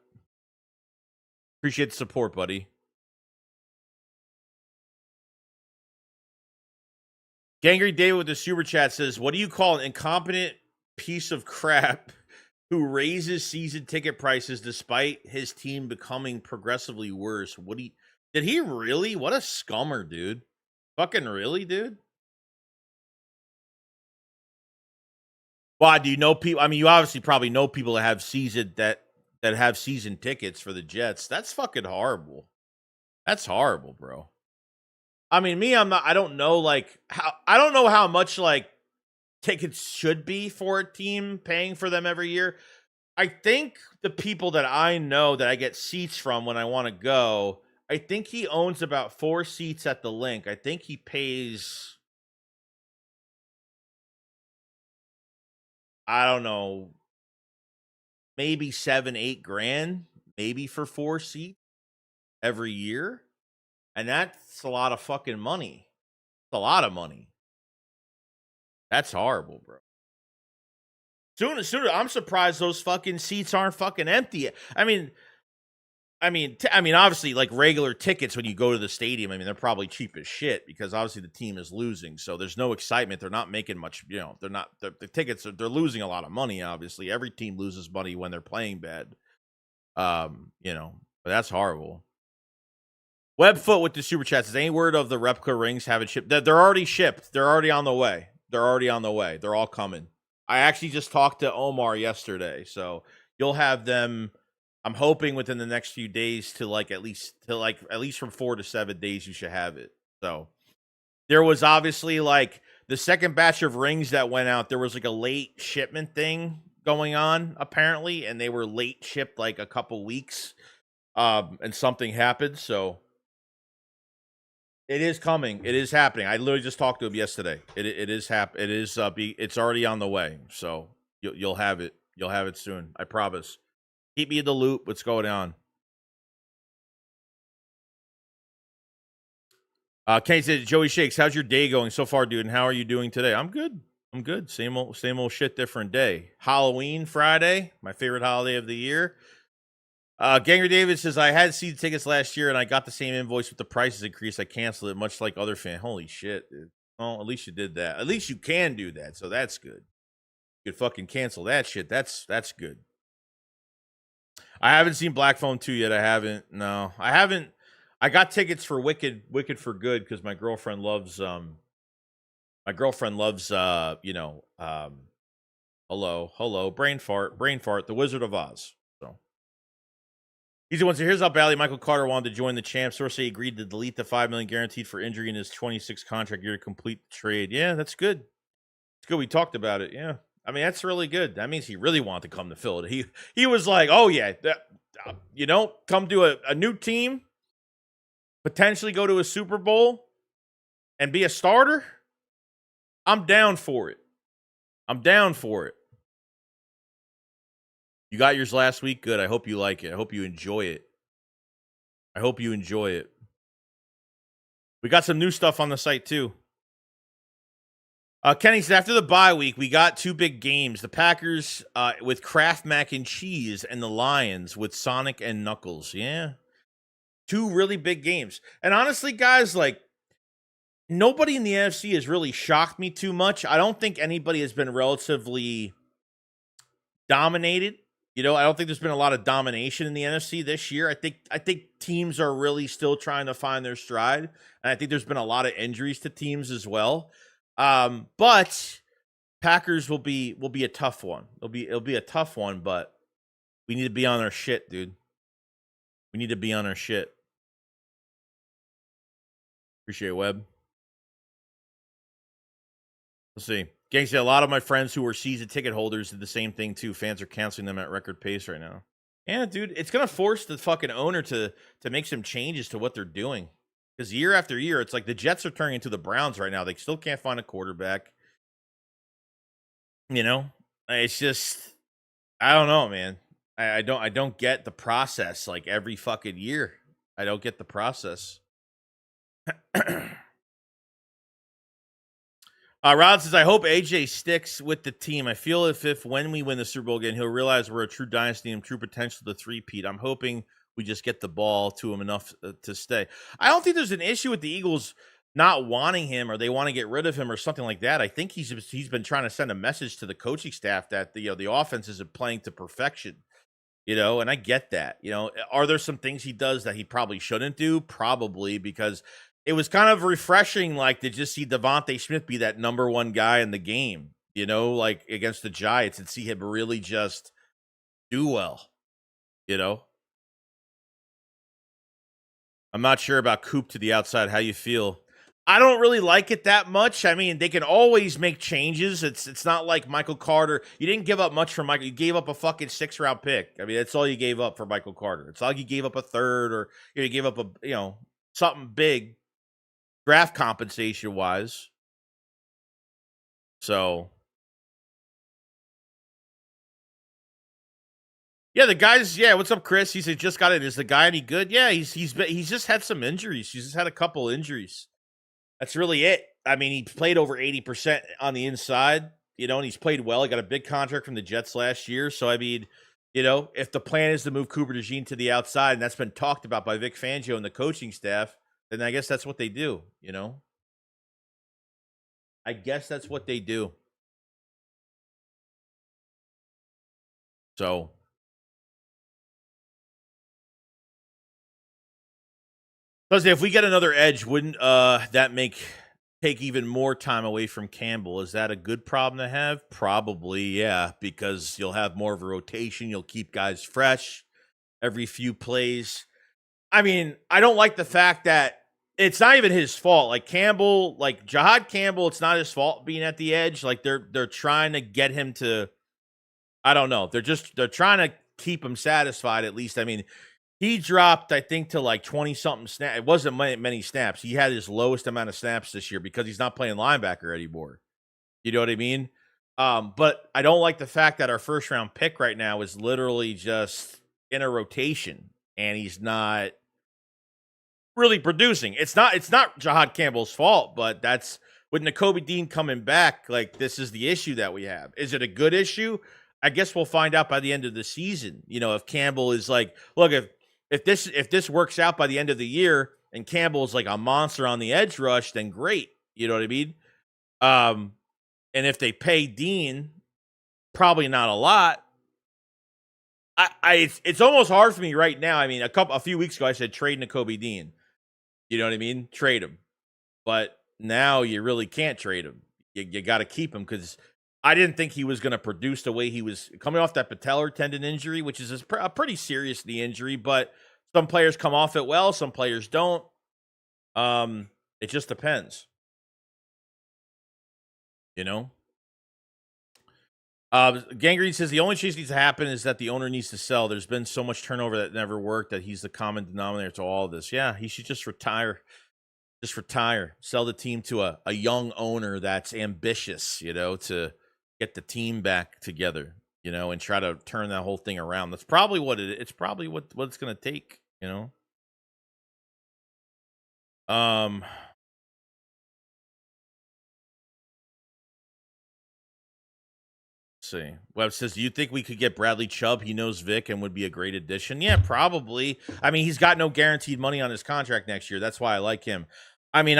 Appreciate the support, buddy. Gangry David with the super chat says, what do you call an incompetent piece of crap who raises season ticket prices despite his team becoming progressively worse? Did he really? What a scummer, dude. Fucking really, dude? Why, do you know people? I mean, you obviously probably know people that have season tickets for the Jets. That's fucking horrible. That's horrible, bro. I mean, I don't know how much like tickets should be for a team paying for them every year. I think the people that I know that I get seats from when I want to go, I think he owns about 4 seats at the Link. I think he pays, I don't know, maybe 7-8 grand, maybe for 4 seats every year. And that's a lot of fucking money. It's a lot of money. That's horrible, bro. Sooner, I'm surprised those fucking seats aren't fucking empty. I mean, obviously, like regular tickets when you go to the stadium, I mean, they're probably cheap as shit because obviously the team is losing, so there's no excitement. They're not making much, you know. The tickets. They're losing a lot of money. Obviously, every team loses money when they're playing bad. You know, but that's horrible. Webfoot with the super chat says, any word of the replica rings haven't shipped? They're already shipped. They're already on the way. They're all coming. I actually just talked to Omar yesterday, so you'll have them. I'm hoping within the next few days to at least from 4 to 7 days you should have it. So there was obviously like the second batch of rings that went out. There was like a late shipment thing going on apparently, and they were late shipped like a couple weeks. and something happened. So it is coming. It is happening. I literally just talked to him yesterday. It is It is it's already on the way. So you'll have it. You'll have it soon. I promise. Keep me in the loop. What's going on? Kenny said, Joey Shakes, how's your day going so far, dude? And how are you doing today? I'm good. I'm good. Same old shit, different day. Halloween Friday, my favorite holiday of the year. Ganger David says, I had season tickets last year and I got the same invoice with the prices increased. I canceled it, much like other fans. Holy shit, dude. Well, at least you did that. At least you can do that, so that's good. You could fucking cancel that shit. That's good. I haven't seen Black Phone 2 yet. I haven't. No, I haven't. I got tickets for Wicked for Good because my girlfriend loves hello, brain fart, The Wizard of Oz. So easy one. So here's how badly Michael Carter wanted to join the champs. Source say he agreed to delete the $5 million guaranteed for injury in his 26 contract year to complete the trade. Yeah, that's good. It's good. We talked about it. Yeah, I mean that's really good. That means he really wanted to come to Philly. He was like, oh yeah, come to a new team, potentially go to a Super Bowl, and be a starter. I'm down for it. You got yours last week? Good. I hope you like it. I hope you enjoy it. We got some new stuff on the site, too. Kenny said, after the bye week, we got two big games. The Packers with Kraft Mac and Cheese and the Lions with Sonic and Knuckles. Yeah. Two really big games. And honestly, guys, like, nobody in the NFC has really shocked me too much. I don't think anybody has been relatively dominated. I don't think there's been a lot of domination in the NFC this year. I think teams are really still trying to find their stride, and I think there's been a lot of injuries to teams as well. But Packers will be a tough one. It'll be a tough one, but we need to be on our shit, dude. We need to be on our shit. Appreciate it, Webb. Let's see. Gang said a lot of my friends who were season ticket holders did the same thing too. Fans are canceling them at record pace right now. Yeah, dude, it's gonna force the fucking owner to make some changes to what they're doing. Because year after year, it's like the Jets are turning into the Browns right now. They still can't find a quarterback. It's just I don't know, man. I don't get the process like every fucking year. I don't get the process. Rod says, I hope AJ sticks with the team. I feel if when we win the Super Bowl again, he'll realize we're a true dynasty and true potential to three-peat. I'm hoping we just get the ball to him enough to stay. I don't think there's an issue with the Eagles not wanting him or they want to get rid of him or something like that. I think he's been trying to send a message to the coaching staff that the offense isn't playing to perfection. And I get that. Are there some things he does that he probably shouldn't do? Probably, because it was kind of refreshing, like, to just see Devontae Smith be that number one guy in the game, like against the Giants, and see him really just do well, I'm not sure about Coop to the outside. How you feel? I don't really like it that much. I mean, they can always make changes. It's not like Michael Carter. You didn't give up much for Michael. You gave up a fucking 6th-round pick. I mean, that's all you gave up for Michael Carter. It's not like you gave up a third or you gave up something big. Draft compensation wise. So yeah, the guys, what's up, Chris? He said just got it. Is the guy any good? Yeah, he's just had some injuries. He's just had a couple injuries. That's really it. I mean, he played over 80% on the inside, and he's played well. He got a big contract from the Jets last year. So I mean, if the plan is to move Cooper DeJean to the outside, and that's been talked about by Vic Fangio and the coaching staff, then I guess that's what they do, I guess that's what they do. So if we get another edge, wouldn't that take even more time away from Campbell? Is that a good problem to have? Probably, yeah, because you'll have more of a rotation. You'll keep guys fresh every few plays. I mean, I don't like the fact that it's not even his fault. Like Campbell, like Jahad Campbell, it's not his fault being at the edge. Like they're trying to get him to, I don't know. They're trying to keep him satisfied at least. I mean, He dropped, I think, to like 20 something snaps. It wasn't many snaps. He had his lowest amount of snaps this year because he's not playing linebacker anymore. You know what I mean? But I don't like the fact that our first round pick right now is literally just in a rotation and he's not really producing. It's not Jahad Campbell's fault, but that's with Nakobe Dean coming back, like this is the issue that we have. Is it a good issue? I guess we'll find out by the end of the season. You know, if Campbell is like, look, if this works out by the end of the year and Campbell is like a monster on the edge rush, then great. You know what I mean? And if they pay Dean, probably not a lot. It's almost hard for me right now. I mean, a few weeks ago, I said trade Nakobe Dean. You know what I mean? Trade him. But now you really can't trade him. You got to keep him because I didn't think he was going to produce the way he was coming off that patellar tendon injury, which is a pretty serious knee injury. But some players come off it well, some players don't. It just depends. You know? Gangrene says the only change needs to happen is that the owner needs to sell. There's been so much turnover that never worked that he's the common denominator to all of this. Yeah, he should just retire. Just retire. Sell the team to a young owner that's ambitious, you know, to get the team back together, you know, and try to turn that whole thing around. That's probably what it's probably what it's going to take, you know. See. Webb says, do you think we could get Bradley Chubb? He knows Vic and would be a great addition. Yeah, probably. I mean, he's got no guaranteed money on his contract next year. That's why I like him. I mean,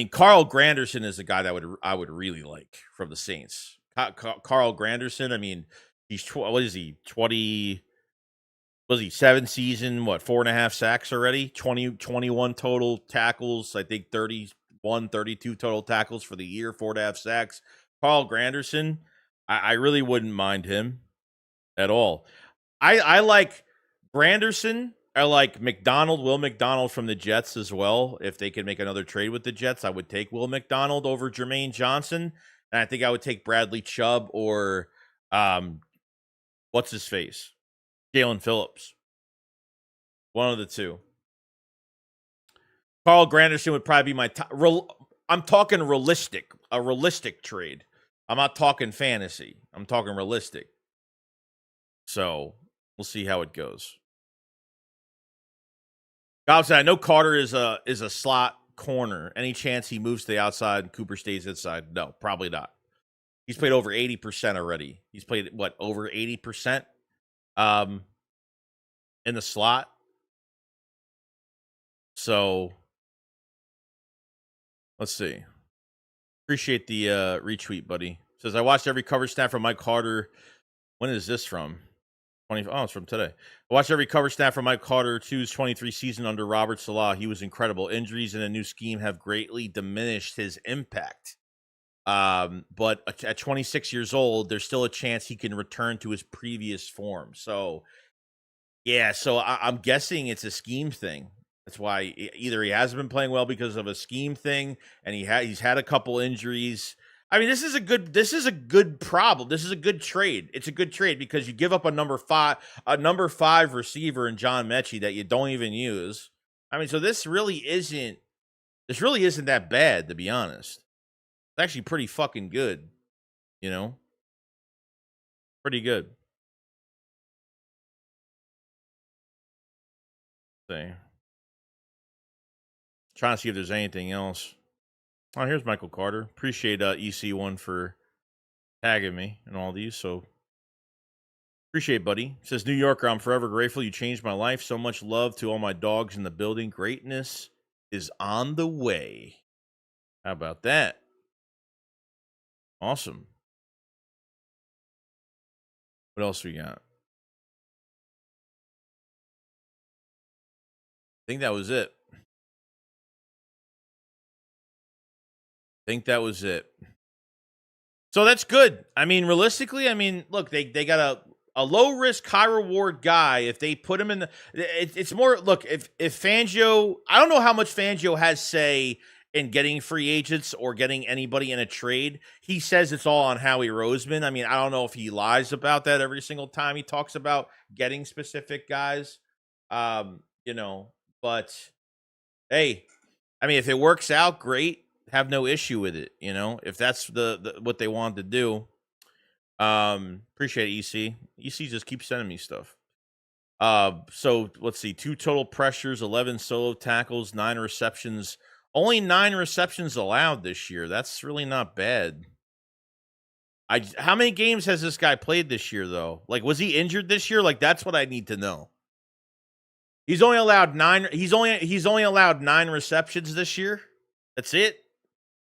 Carl Granderson is a guy that I would really like from the Saints. Carl Granderson, I mean, he's what is he? 20 was he 7 season, 4.5 sacks already? 21 total tackles, I think 31, 32 total tackles for the year, 4.5 sacks. Carl Granderson, I really wouldn't mind him at all. I like Granderson. I like Will McDonald from the Jets as well. If they could make another trade with the Jets, I would take Will McDonald over Jermaine Johnson. And I think I would take Bradley Chubb or what's his face? Jalen Phillips. One of the two. Carl Granderson would probably be my top. I'm talking realistic. A realistic trade. I'm not talking fantasy. I'm talking realistic. So we'll see how it goes. Gob said, I know Carter is a slot corner. Any chance he moves to the outside and Cooper stays inside? No, probably not. He's played over 80% already. He's played, over 80% in the slot? So, let's see. Appreciate the retweet, buddy. Says, I watched every coverage snap from Mike Carter. When is this from? It's from today. I watched every cover snap from Mike Carter 2's 23 season under Robert Salah. He was incredible. Injuries and a new scheme have greatly diminished his impact. But at 26 years old, there's still a chance he can return to his previous form. So, yeah, I'm guessing it's a scheme thing. That's why either he hasn't been playing well because of a scheme thing, and he's had a couple injuries. I mean, this is a good problem. This is a good trade. It's a good trade because you give up a number 5 receiver in John Mechie that you don't even use. I mean, so this really isn't that bad, to be honest. It's actually pretty fucking good, you know? Pretty good. See. Trying to see if there's anything else. Oh, here's Michael Carter. Appreciate EC1 for tagging me and all these. So appreciate, buddy. Says New Yorker, I'm forever grateful you changed my life. So much love to all my dogs in the building. Greatness is on the way. How about that? Awesome. What else we got? I think that was it. So that's good. I mean, realistically, look, they got a low risk, high reward guy. If they put him in it's more. Look, if Fangio, I don't know how much Fangio has say in getting free agents or getting anybody in a trade. He says it's all on Howie Roseman. I mean, I don't know if he lies about that every single time he talks about getting specific guys. You know, but hey, I mean, if it works out, great. Have no issue with it. You know, if that's the what they wanted to do. Appreciate it, EC. EC just keeps sending me stuff. So let's see, 2 total pressures, 11 solo tackles, 9 receptions. Only 9 receptions allowed this year. That's really not bad. How many games has this guy played this year though? Like, was he injured this year? Like, that's what I need to know. He's only allowed 9. He's only allowed 9 receptions this year. That's it.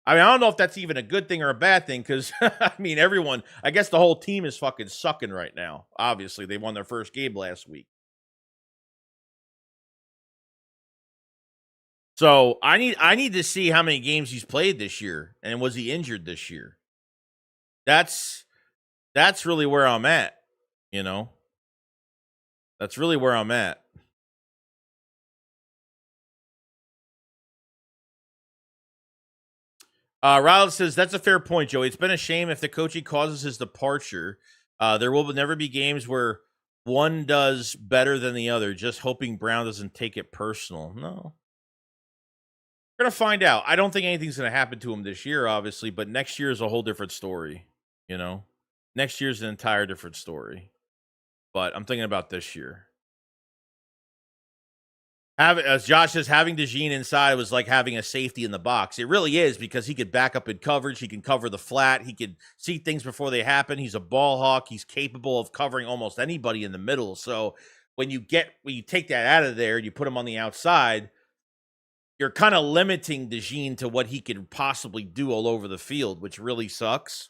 I mean, I don't know if that's even a good thing or a bad thing because, I mean, everyone, I guess the whole team is fucking sucking right now. Obviously, they won their first game last week. So I need to see how many games he's played this year and was he injured this year. That's really where I'm at, you know. That's really where I'm at. Ryland says that's a fair point, Joey. It's been a shame if the coaching causes his departure. There will never be games where one does better than the other. Just hoping Brown doesn't take it personal. No, we're gonna find out. I don't think anything's gonna happen to him this year, obviously, but next year is a whole different story. You know, next year's an entire different story. But I'm thinking about this year. As Josh says, having DeJean inside was like having a safety in the box. It really is because he could back up in coverage. He can cover the flat. He could see things before they happen. He's a ball hawk. He's capable of covering almost anybody in the middle. So when you take that out of there and you put him on the outside, you're kind of limiting DeJean to what he could possibly do all over the field, which really sucks.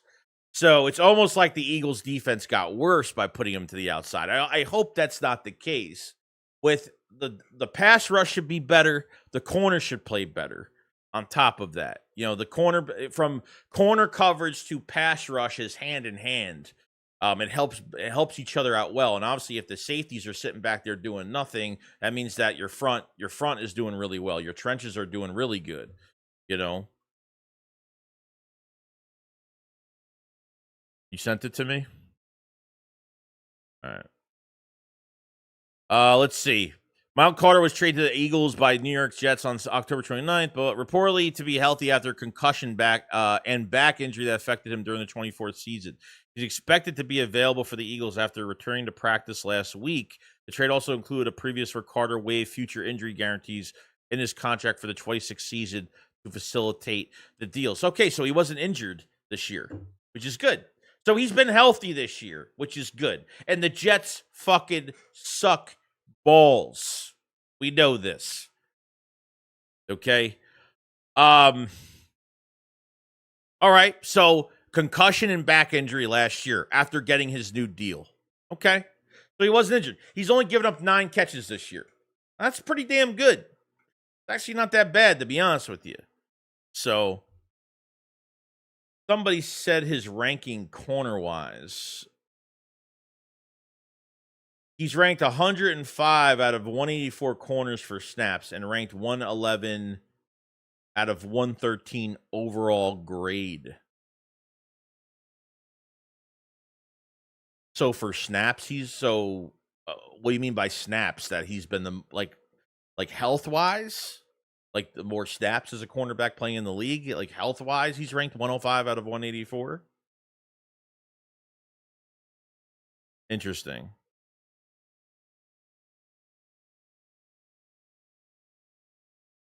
So it's almost like the Eagles' defense got worse by putting him to the outside. I hope that's not the case. With the pass rush should be better. The corner should play better. On top of that, you know, the corner from corner coverage to pass rush is hand in hand. It helps each other out well. And obviously, if the safeties are sitting back there doing nothing, that means that your front is doing really well. Your trenches are doing really good. You know. You sent it to me. All right. Let's see. Mount Carter was traded to the Eagles by New York Jets on October 29th, but reportedly to be healthy after concussion back injury that affected him during the 24th season. He's expected to be available for the Eagles after returning to practice last week. The trade also included a previous where Carter waived future injury guarantees in his contract for the 26th season to facilitate the deals. Okay, so he wasn't injured this year, which is good. So he's been healthy this year, which is good. And the Jets fucking suck balls. We know this. Okay. All right. So concussion and back injury last year after getting his new deal. Okay. So he wasn't injured. He's only given up 9 catches this year. That's pretty damn good. It's actually not that bad, to be honest with you. So somebody said his ranking corner-wise. He's ranked 105 out of 184 corners for snaps and ranked 111 out of 113 overall grade. So for snaps, what do you mean by snaps? That he's been the like health-wise? Like the more snaps as a cornerback playing in the league? Like health-wise, he's ranked 105 out of 184? Interesting.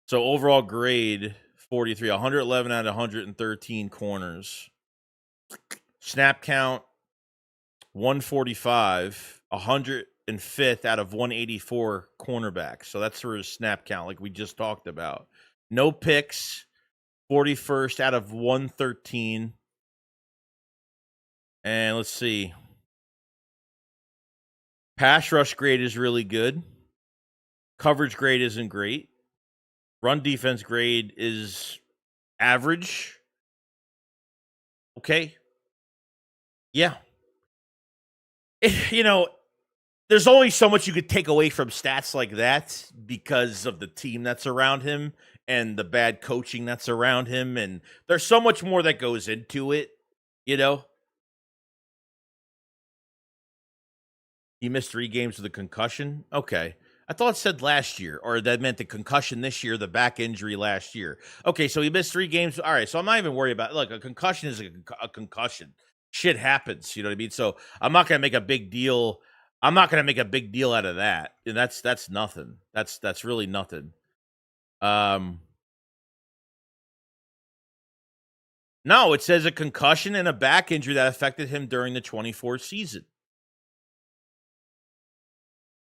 So overall grade 43, 111 out of 113 corners. Snap count 145, 105th out of 184 cornerbacks. So that's for his snap count, like we just talked about. No picks, 41st out of 113. And let's see. Pass rush grade is really good. Coverage grade isn't great. Run defense grade is average. Okay. Yeah. You know, there's only so much you could take away from stats like that because of the team that's around him and the bad coaching that's around him. And there's so much more that goes into it, you know? He missed 3 games with a concussion. Okay. I thought it said last year, or that meant the concussion this year, the back injury last year. Okay, so he missed 3 games. All right, so I'm not even worried about. Look, a concussion is a concussion. Shit happens. You know what I mean? So I'm not gonna make a big deal. I'm not gonna make a big deal out of that. And that's nothing. That's really nothing. No, it says a concussion and a back injury that affected him during the 24 season.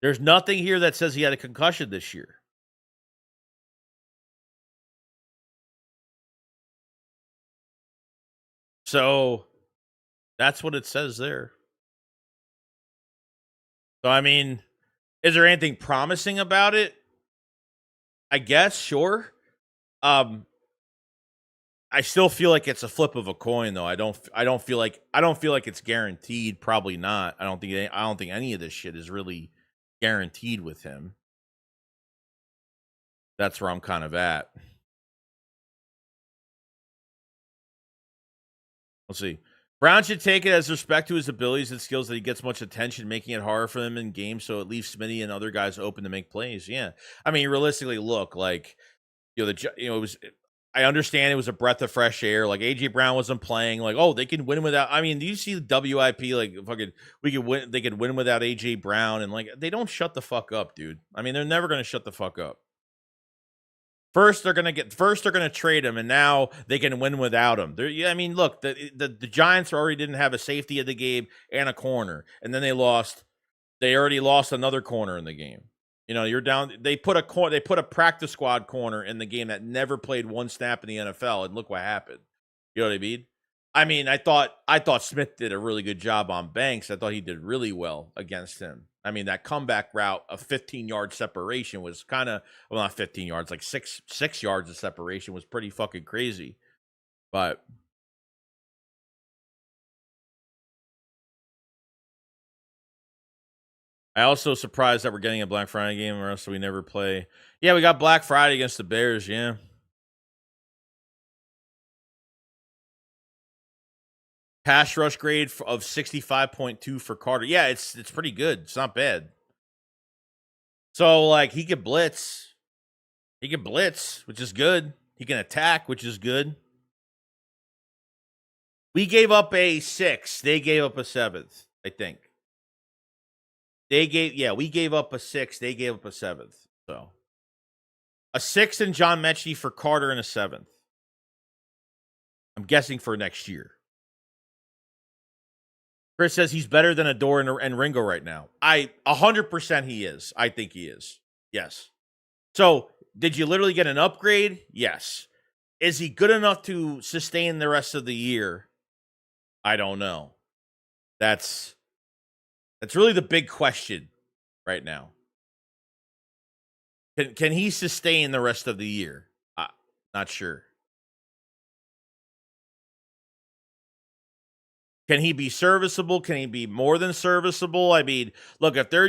There's nothing here that says he had a concussion this year. So that's what it says there. So, I mean, is there anything promising about it? I guess, sure. I still feel like it's a flip of a coin, though. I don't feel like it's guaranteed. Probably not. I don't think any of this shit is really guaranteed with him. That's where I'm kind of at. Let's see. Brown should take it as respect to his abilities and skills that he gets much attention, making it harder for them in games, so it leaves Smitty and other guys open to make plays. Yeah, I mean, realistically, look, like, it was. I understand it was a breath of fresh air. Like, AJ Brown wasn't playing. Like, oh, they can win without. I mean, do you see the WIP? Like, fucking, we could win. They could win without AJ Brown, and like, they don't shut the fuck up, dude. I mean, they're never gonna shut the fuck up. First, they're gonna trade him, and now they can win without him. I mean, look, the Giants already didn't have a safety in the game and a corner, and then they lost. They already lost another corner in the game. You know, you're down. They put a practice squad corner in the game that never played one snap in the NFL, and look what happened. You know what I mean? I mean, I thought Smith did a really good job on Banks. I thought he did really well against him. I mean, that comeback route of 15-yard separation was kind of, well, not 15 yards, like six yards of separation was pretty fucking crazy. But I also surprised that we're getting a Black Friday game, or else we never play. Yeah, we got Black Friday against the Bears. Yeah. Pass rush grade of 65.2 for Carter. Yeah, it's pretty good. It's not bad. So, like, he can blitz. He can blitz, which is good. He can attack, which is good. We gave up a 6. They gave up a 7th, I think. We gave up a 6. They gave up a 7th. So, a 6 in John Mechie for Carter and a 7th. I'm guessing for next year. Chris says he's better than Adore and Ringo right now. 100% he is. I think he is. Yes. So, did you literally get an upgrade? Yes. Is he good enough to sustain the rest of the year? I don't know. That's really the big question right now. Can he sustain the rest of the year? Not sure. Can he be serviceable? Can he be more than serviceable? I mean, look, if there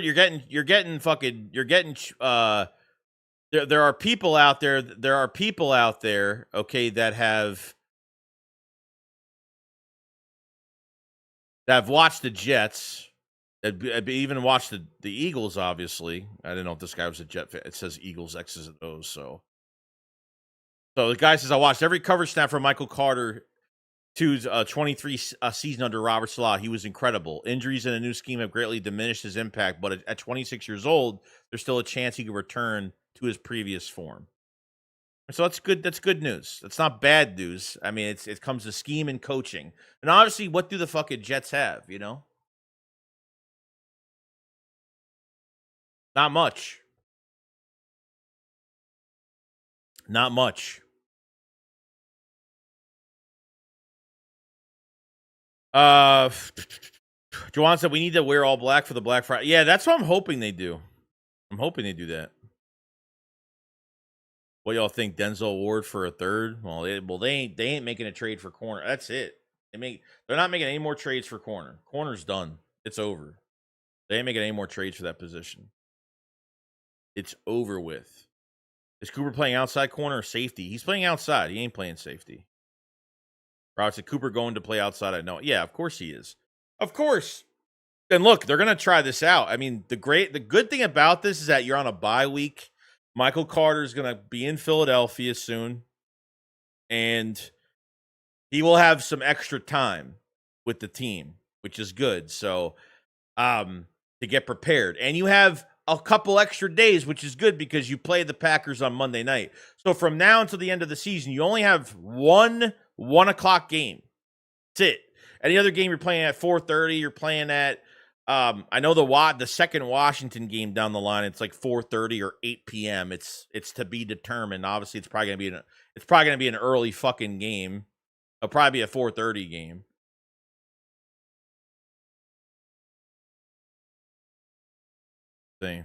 are people out there, okay, that have watched the Jets, that even watched the Eagles, obviously. I didn't know if this guy was a Jet fan. It says Eagles, X's and O's, so the guy says, I watched every coverage snap from Michael Carter to 23 season under Robert Salah. He was incredible. Injuries in a new scheme have greatly diminished his impact, but at 26 years old, there's still a chance he could return to his previous form. So that's good. That's good news. That's not bad news. I mean, it comes to scheme and coaching. And obviously, what do the fucking Jets have, you know? Not much. Not much. Juwan said we need to wear all black for the Black Friday. Yeah, that's what I'm hoping they do. I'm hoping they do that. What y'all think? Denzel Ward for a third? Well, they ain't making a trade for corner. That's it. They're not making any more trades for corner. Corner's done. It's over. They ain't making any more trades for that position. It's over with. Is Cooper playing outside corner or safety? He's playing outside. He ain't playing safety. Robert said Cooper going to play outside. I know. Yeah, of course he is. Of course. And look, they're gonna try this out. I mean, the good thing about this is that you're on a bye week. Michael Carter's gonna be in Philadelphia soon, and he will have some extra time with the team, which is good. So, to get prepared, and you have a couple extra days, which is good because you play the Packers on Monday night. So from now until the end of the season, you only have one 1:00 game. That's it. Any other game you're playing at 4:30, you're playing at I know the second Washington game down the line, it's like 4:30 or 8 p.m. It's to be determined. Obviously, it's probably gonna be an early fucking game. It'll probably be a 4:30 game. Thing.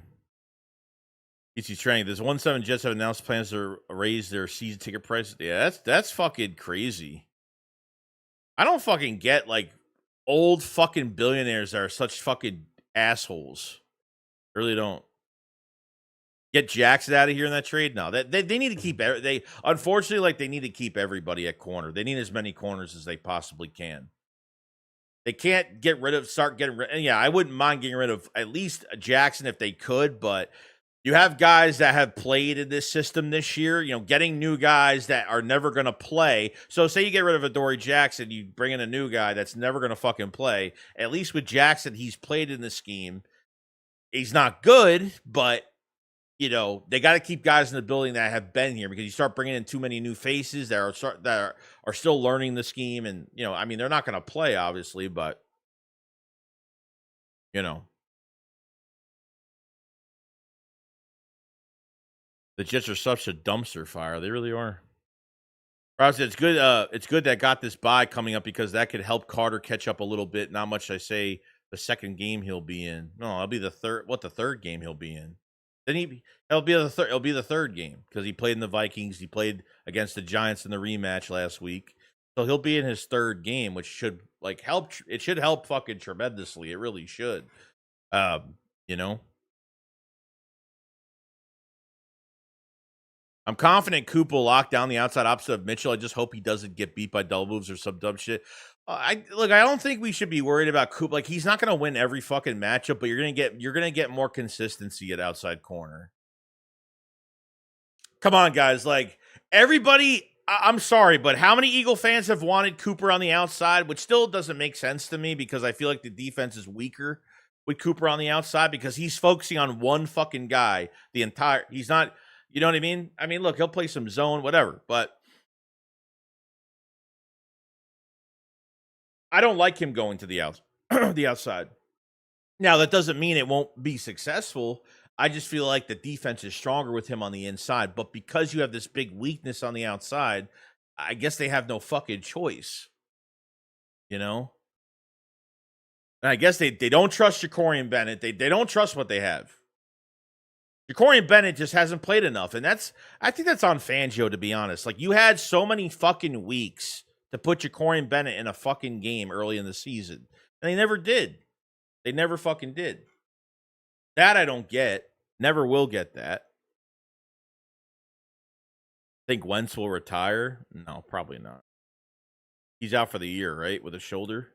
EC training. There's 1-7 Jets have announced plans to raise their season ticket price. Yeah, that's fucking crazy. I don't fucking get like old fucking billionaires that are such fucking assholes. I really don't. Get Jackson out of here in that trade? No, they need to keep they unfortunately like they need to keep everybody at corner. They need as many corners as they possibly can. They can't start getting rid. And yeah, I wouldn't mind getting rid of at least Jackson if they could, but you have guys that have played in this system this year, getting new guys that are never going to play. So say you get rid of Adoree Jackson, you bring in a new guy that's never going to fucking play. At least with Jackson, he's played in the scheme. He's not good, but they got to keep guys in the building that have been here, because you start bringing in too many new faces that are still learning the scheme. And, I mean, they're not going to play, obviously, but, the Jets are such a dumpster fire. They really are. Rouse, it's good. It's good that got this bye coming up, because that could help Carter catch up a little bit. Not much I say the second game he'll be in. No, it'll be the third. What, the third game he'll be in? Then it'll be the third. It'll be the third game, because he played in the Vikings. He played against the Giants in the rematch last week, so he'll be in his third game, which should help. It should help fucking tremendously. It really should. You know. I'm confident Coop will lock down the outside opposite of Mitchell. I just hope he doesn't get beat by double moves or some dumb shit. I don't think we should be worried about Coop. Like, he's not going to win every fucking matchup, but you're gonna get more consistency at outside corner. Come on, guys. Like, everybody, I'm sorry, but how many Eagle fans have wanted Cooper on the outside, which still doesn't make sense to me, because I feel like the defense is weaker with Cooper on the outside, because he's focusing on one fucking guy he's not. You know what I mean? I mean, look, he'll play some zone, whatever, but I don't like him going to the outside. Now, that doesn't mean it won't be successful. I just feel like the defense is stronger with him on the inside, but because you have this big weakness on the outside, I guess they have no fucking choice. And I guess they don't trust Jacorian Bennett. They don't trust what they have. Jacorian Bennett just hasn't played enough, and I think that's on Fangio, to be honest. Like, you had so many fucking weeks to put Jacorian Bennett in a fucking game early in the season, and they never did. They never fucking did. That I don't get. Never will get that. Think Wentz will retire? No, probably not. He's out for the year, right? With a shoulder.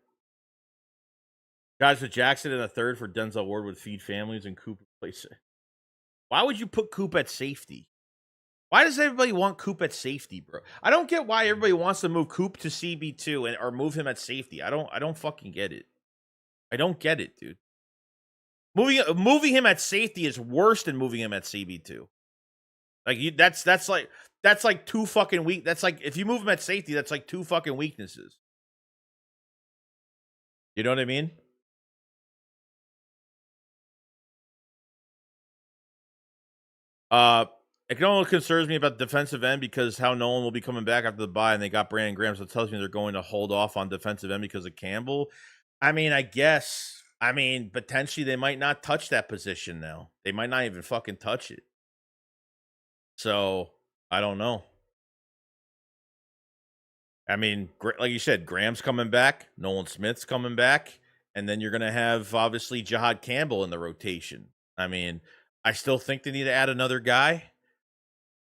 Guys, with Jackson in a third for Denzel Ward would feed families, and Cooper plays it. Why would you put Coop at safety? Why does everybody want Coop at safety, bro? I don't get why everybody wants to move Coop to CB2 or move him at safety. I don't fucking get it. I don't get it, dude. Moving him at safety is worse than moving him at CB2. Like, that's like two fucking weak. That's like, if you move him at safety, that's like two fucking weaknesses. You know what I mean? It only concerns me about defensive end, because how Nolan will be coming back after the bye, and they got Brandon Graham, so it tells me they're going to hold off on defensive end because of Campbell. I mean, I guess. I mean, potentially they might not touch that position now. They might not even fucking touch it. So, I don't know. I mean, like you said, Graham's coming back, Nolan Smith's coming back, and then you're going to have, obviously, Jahad Campbell in the rotation. I mean, I still think they need to add another guy,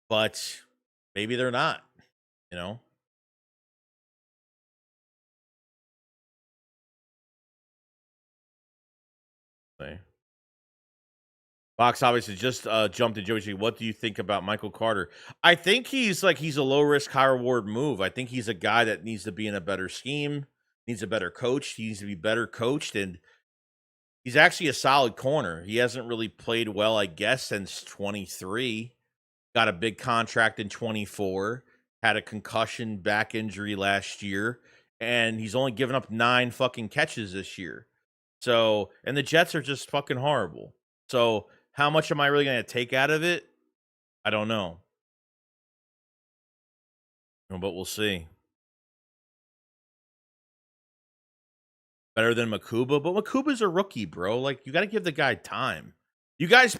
but maybe they're not, Box obviously just jumped to Joey G. What do you think about Michael Carter? I think he's a low risk, high reward move. I think he's a guy that needs to be in a better scheme, needs a better coach. He needs to be better coached, and he's actually a solid corner. He hasn't really played well, I guess, since 23. Got a big contract in 24. Had a concussion, back injury last year, and he's only given up 9 fucking catches this year. So, and the Jets are just fucking horrible. So, how much am I really going to take out of it? I don't know. But we'll see. Better than Makuba, but Makuba's a rookie, bro. Like, you got to give the guy time. You guys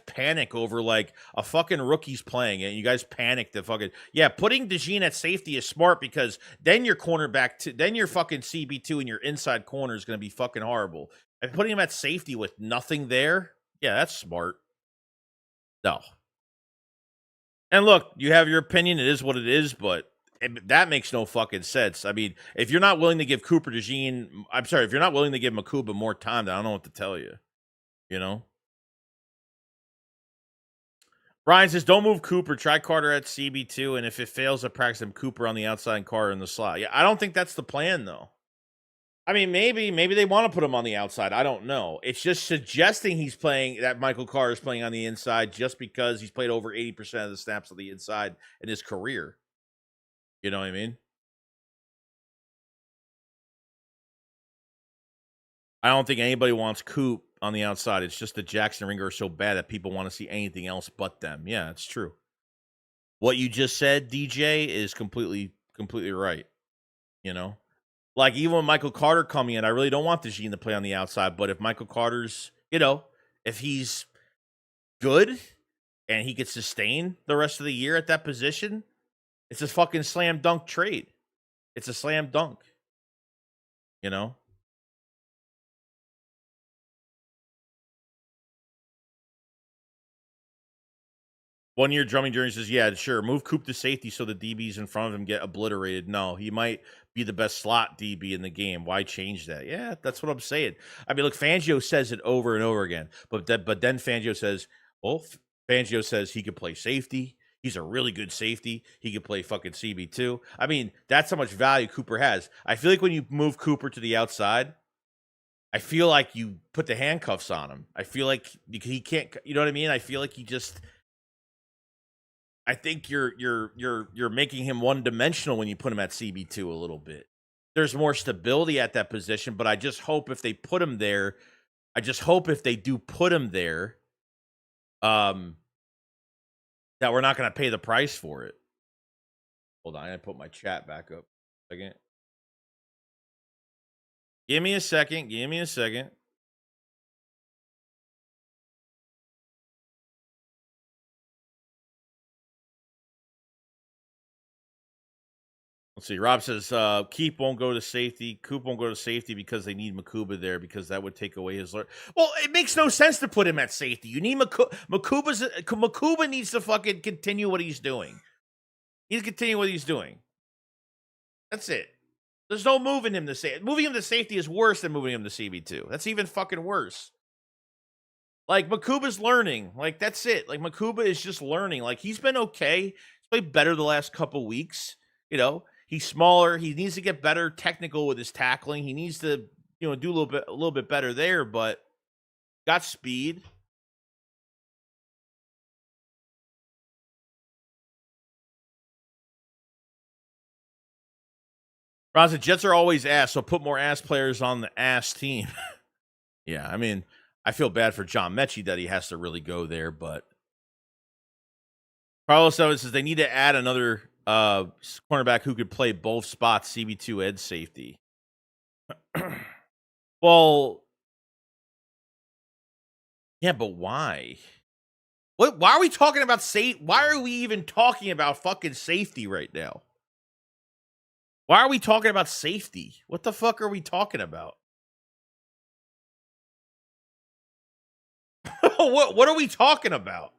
panic over like a fucking rookie's playing it. You guys panic the fucking putting DeJean at safety is smart because then your cornerback then your fucking CB2 and your inside corner is going to be fucking horrible. And putting him at safety with nothing there, that's smart. No. And look, you have your opinion. It is what it is, but that makes no fucking sense. I mean, if you're not willing to give if you're not willing to give Makuba more time, then I don't know what to tell you. You know? Brian says, don't move Cooper. Try Carter at CB2, and if it fails to practice him, Cooper on the outside and Carter in the slot. Yeah, I don't think that's the plan, though. I mean, maybe they want to put him on the outside. I don't know. It's just suggesting that Michael Carter is playing on the inside just because he's played over 80% of the snaps on the inside in his career. You know what I mean? I don't think anybody wants Coop on the outside. It's just that Jackson and Ringer are so bad that people want to see anything else but them. Yeah, it's true. What you just said, DJ, is completely right. You know? Like, even with Michael Carter coming in, I really don't want DeJean to play on the outside, but if Michael Carter's, if he's good and he could sustain the rest of the year at that position, it's a fucking slam dunk trade. It's a slam dunk. You know? 1 year drumming journey says, yeah, sure. Move Coop to safety so the DBs in front of him get obliterated. No, he might be the best slot DB in the game. Why change that? Yeah, that's what I'm saying. I mean, look, Fangio says it over and over again. But then Fangio says, Fangio says he could play safety. He's a really good safety. He could play fucking CB2. I mean, that's how much value Cooper has. I feel like when you move Cooper to the outside, I feel like you put the handcuffs on him. I feel like he can't, you know what I mean? I feel like I think you're making him one-dimensional when you put him at CB2 a little bit. There's more stability at that position, but I just hope if they put him there, that we're not going to pay the price for it. Hold on, I put my chat back up. Again. Give me a second. Let's see. Rob says, Keep won't go to safety. Coop won't go to safety because they need Makuba there because that would take away his... Well, it makes no sense to put him at safety. You need Makuba needs to fucking continue what he's doing. He's continuing what he's doing. That's it. There's no moving him to safety. Moving him to safety is worse than moving him to CB2. That's even fucking worse. Like, Makuba's learning. Like, that's it. Like, Makuba is just learning. Like, he's been okay. He's played better the last couple weeks. He's smaller. He needs to get better technical with his tackling. He needs to, do a little bit better there, but got speed. Ron said, Jets are always ass, so put more ass players on the ass team. Yeah, I mean, I feel bad for John Mechie that he has to really go there, but Carlos Evans says they need to add another cornerback who could play both spots, CB2 and safety. Well, yeah, but why? Why are we talking about Why are we even talking about fucking safety right now? Why are we talking about safety? What the fuck are we talking about? What are we talking about?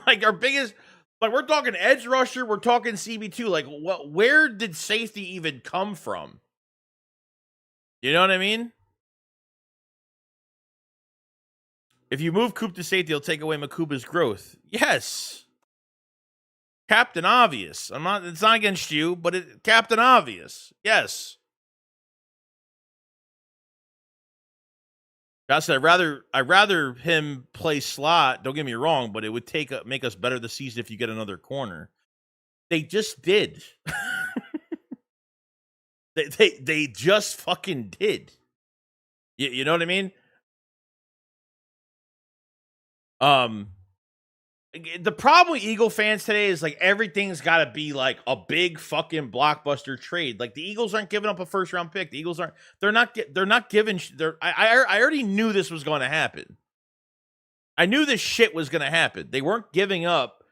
Like, our biggest... Like, we're talking edge rusher, we're talking CB2. Like, where did safety even come from? You know what I mean? If you move Coop to safety, it'll take away Makuba's growth. Yes. Captain Obvious. It's not against you, but Captain Obvious. Yes. Josh said, I'd rather him play slot. Don't get me wrong, but it would make us better this season if you get another corner. They just did. they just fucking did. You know what I mean? The problem with Eagle fans today is like everything's got to be like a big fucking blockbuster trade. Like the Eagles aren't giving up a first round pick. The Eagles aren't. They're not giving. I already knew this was going to happen. I knew this shit was going to happen. They weren't giving up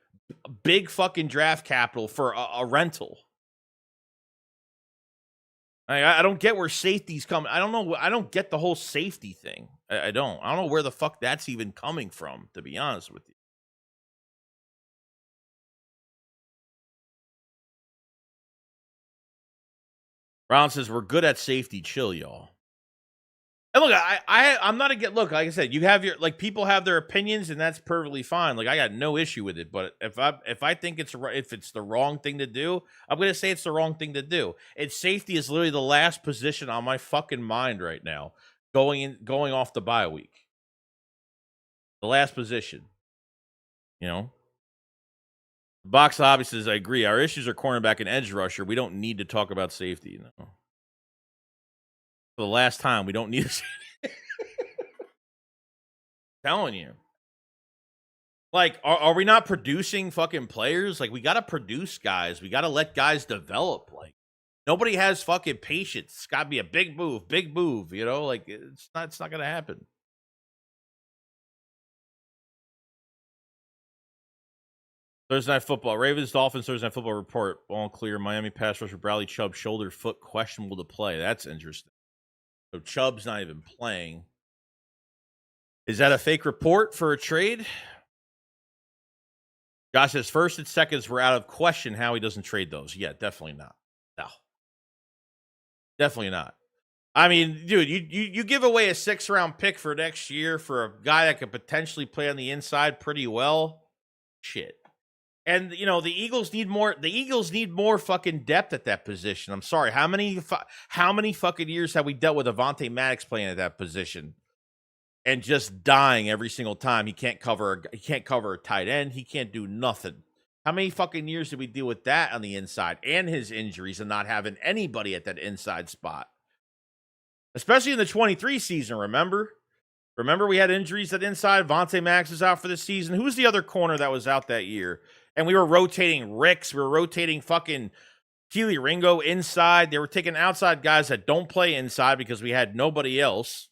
big fucking draft capital for a rental. I don't get where safety's coming. I don't know. I don't get the whole safety thing. I don't know where the fuck that's even coming from, to be honest with you. Brown says we're good at safety. Chill, y'all. And look, I'm not against. Look, like I said, you have your people have their opinions, and that's perfectly fine. Like I got no issue with it. But if I think if it's the wrong thing to do, I'm gonna say it's the wrong thing to do. And safety is literally the last position on my fucking mind right now, going off the bye week. The last position, you know. Box Hobby says, I agree. Our issues are cornerback and edge rusher. We don't need to talk about safety. No. For the last time, we don't need to. Telling you. Like, are we not producing fucking players? Like, we got to produce guys. We got to let guys develop. Like, nobody has fucking patience. It's got to be a big move, you know? Like, it's not going to happen. Thursday Night Football. Ravens, Dolphins, Thursday Night Football report. All clear. Miami pass rusher Bradley Chubb, shoulder, foot, questionable to play. That's interesting. So Chubb's not even playing. Is that a fake report for a trade? Josh says first and seconds were out of question how he doesn't trade those. Yeah, definitely not. No. Definitely not. I mean, dude, you give away a 6th-round pick for next year for a guy that could potentially play on the inside pretty well. Shit. And you know the Eagles need more. The Eagles need more fucking depth at that position. I'm sorry. How many fucking years have we dealt with Avonte Maddox playing at that position, and just dying every single time? He can't cover a tight end. He can't do nothing. How many fucking years did we deal with that on the inside and his injuries and not having anybody at that inside spot? Especially in the 23 season. Remember we had injuries at inside. Avonte Maddox is out for the season. Who's the other corner that was out that year? And we were rotating Ricks. We were rotating fucking Keely Ringo inside. They were taking outside guys that don't play inside because we had nobody else.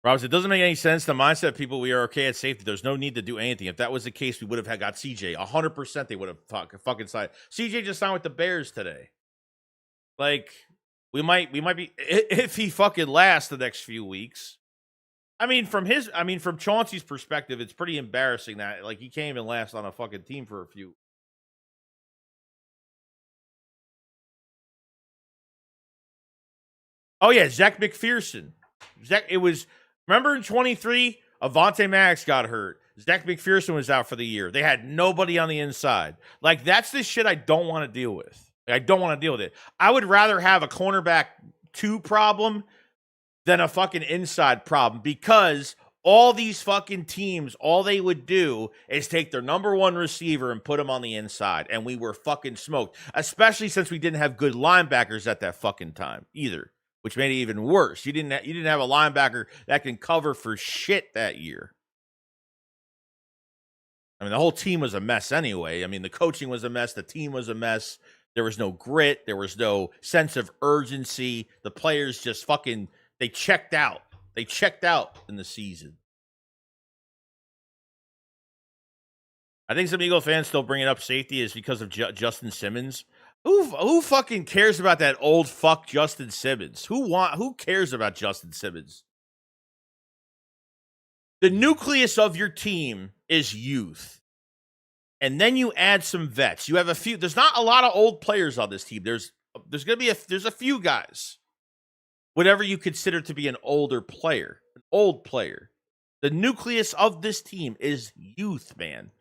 Rob, it doesn't make any sense. The mindset of people, we are okay at safety. There's no need to do anything. If that was the case, we would have got CJ. 100% they would have fucking signed. CJ just signed with the Bears today. Like, we might be, if he fucking lasts the next few weeks. I mean, from Chauncey's perspective, it's pretty embarrassing that like he can't even last on a fucking team for a few. Oh yeah, Zach McPherson. Remember in 23, Avonte Maddox got hurt. Zach McPherson was out for the year. They had nobody on the inside. Like that's the shit I don't want to deal with. I don't want to deal with it. I would rather have a cornerback 2 problem than a fucking inside problem, because all these fucking teams, all they would do is take their number 1 receiver and put him on the inside, and we were fucking smoked, especially since we didn't have good linebackers at that fucking time either, which made it even worse. You didn't have a linebacker that can cover for shit that year. I mean, the whole team was a mess anyway. I mean, the coaching was a mess. The team was a mess. There was no grit. There was no sense of urgency. The players just fucking... They checked out. They checked out in the season. I think some Eagle fans still bringing up safety is because of Justin Simmons. Who fucking cares about that old fuck Justin Simmons? Who cares about Justin Simmons? The nucleus of your team is youth. And then you add some vets. You have a few. There's not a lot of old players on this team. There's a few guys. whatever you consider to be an older player, an old player. The nucleus of this team is youth, man,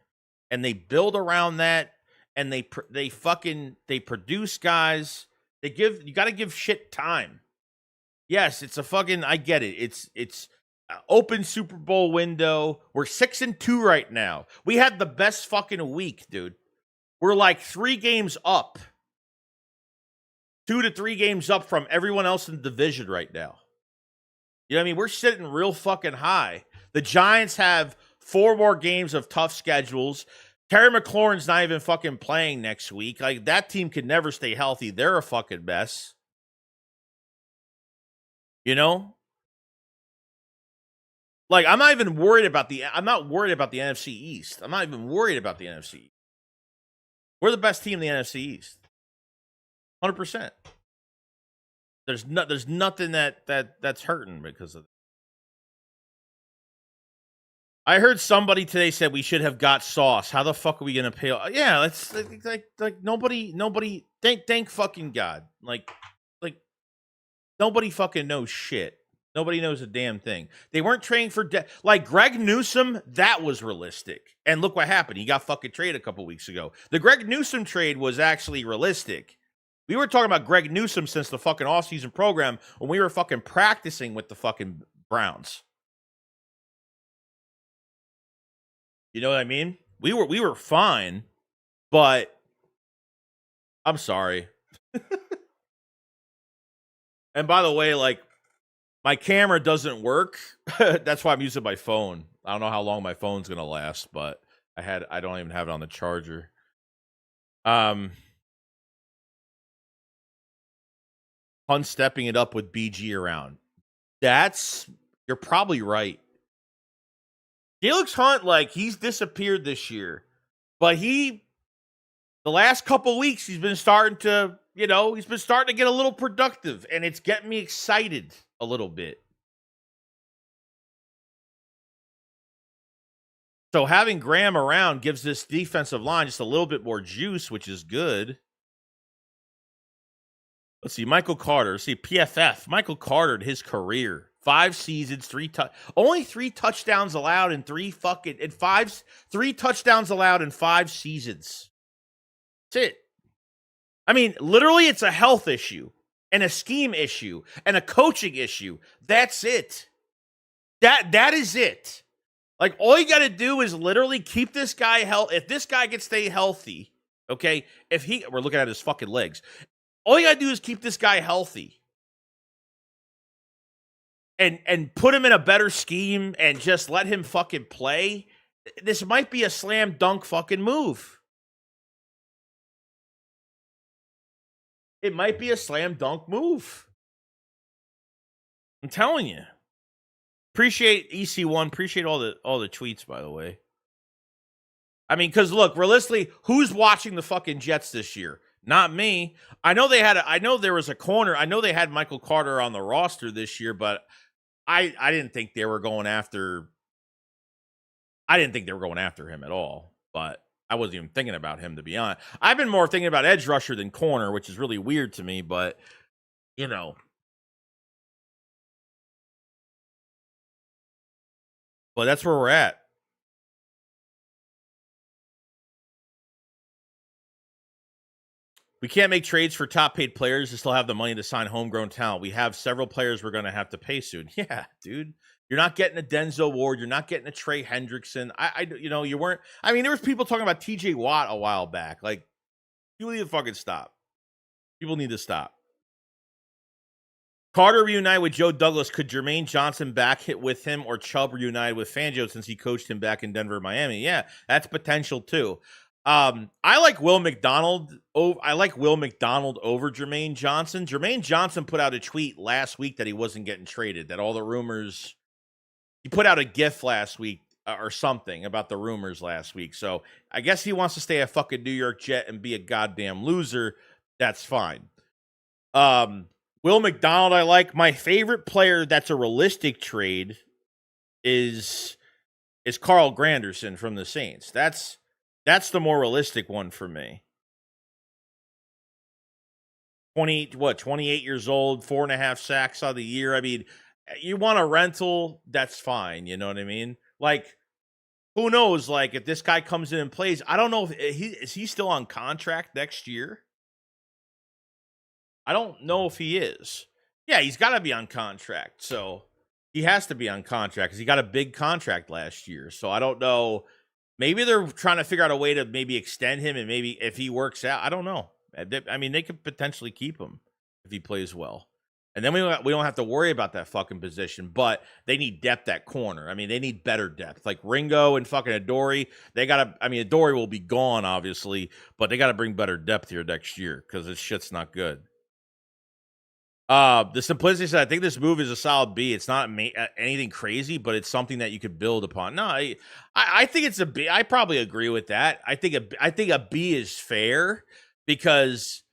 and they build around that, and they produce guys. You got to give shit time. Yes, it's a fucking. I get it. It's open Super Bowl window. We're 6-2 right now. We had the best fucking week, dude. We're like 3 games up, 2 to 3 games up from everyone else in the division right now. You know what I mean? We're sitting real fucking high. The Giants have 4 more games of tough schedules. Terry McLaurin's not even fucking playing next week. Like, that team could never stay healthy. They're a fucking mess. You know? Like, I'm not worried about the NFC East. I'm not even worried about the NFC East. We're the best team in the NFC East. 100%. There's nothing that's hurting because of it. I heard somebody today said we should have got Sauce. How the fuck are we gonna pay? Yeah, that's like nobody. Thank fucking God. Like nobody fucking knows shit. Nobody knows a damn thing. They weren't trading for like Greg Newsome. That was realistic. And look what happened. He got fucking traded a couple weeks ago. The Greg Newsome trade was actually realistic. We were talking about Greg Newsome since the fucking offseason program when we were fucking practicing with the fucking Browns. You know what I mean? We were fine, but I'm sorry. And by the way, like, my camera doesn't work. That's why I'm using my phone. I don't know how long my phone's gonna last, but I don't even have it on the charger. Hun stepping it up with BG around. You're probably right. Felix Hunt, like, he's disappeared this year, but the last couple weeks, he's been starting to get a little productive, and it's getting me excited a little bit. So having Graham around gives this defensive line just a little bit more juice, which is good. Let's see, Michael Carter. Let's see, PFF. Michael Carter in his career. 5 seasons, only 3 touchdowns allowed in 3 touchdowns allowed in 5 seasons. That's it. I mean, literally, it's a health issue and a scheme issue and a coaching issue. That's it. That is it. Like, all you got to do is literally keep this guy healthy. If this guy can stay healthy, okay, we're looking at his fucking legs. All you got to do is keep this guy healthy. And put him in a better scheme and just let him fucking play. This might be a slam dunk fucking move. It might be a slam dunk move. I'm telling you. Appreciate EC1. Appreciate all the tweets, by the way. I mean, because look, realistically, who's watching the fucking Jets this year? Not me. I know there was a corner. I know they had Michael Carter on the roster this year, but I didn't think they were going after. I didn't think they were going after him at all. But I wasn't even thinking about him, to be honest. I've been more thinking about edge rusher than corner, which is really weird to me. But you know, but that's where we're at. We can't make trades for top-paid players to still have the money to sign homegrown talent. We have several players we're going to have to pay soon. Yeah, dude. You're not getting a Denzel Ward. You're not getting a Trey Hendrickson. You weren't. I mean, there was people talking about TJ Watt a while back. Like, people need to fucking stop. People need to stop. Carter reunited with Joe Douglas. Could Jermaine Johnson back hit with him, or Chubb reunited with Fangio since he coached him back in Denver, Miami? Yeah, that's potential too. I like Will McDonald. I like Will McDonald over Jermaine Johnson. Jermaine Johnson put out a tweet last week that he wasn't getting traded, that all the rumors. He put out a GIF last week or something about the rumors last week. So I guess he wants to stay a fucking New York Jet and be a goddamn loser. That's fine. Will McDonald, I like. My favorite player that's a realistic trade is Carl Granderson from the Saints. That's the more realistic one for me. 28 years old, 4.5 sacks on the year. I mean, you want a rental, that's fine. You know what I mean? Like, who knows? Like, if this guy comes in and plays, I don't know if is he still on contract next year? I don't know if he is. Yeah, he's got to be on contract. So he has to be on contract because he got a big contract last year. So I don't know. Maybe they're trying to figure out a way to maybe extend him, and maybe if he works out, I don't know. I mean, they could potentially keep him if he plays well. And then we don't have to worry about that fucking position, but they need depth at corner. I mean, they need better depth. Like Ringo and fucking Adoree, they got to, I mean, Adoree will be gone, obviously, but they got to bring better depth here next year because this shit's not good. The Simplicity said, I think this move is a solid B. It's not anything crazy, but it's something that you could build upon. No, I think it's a B. I probably agree with that. I think a B is fair because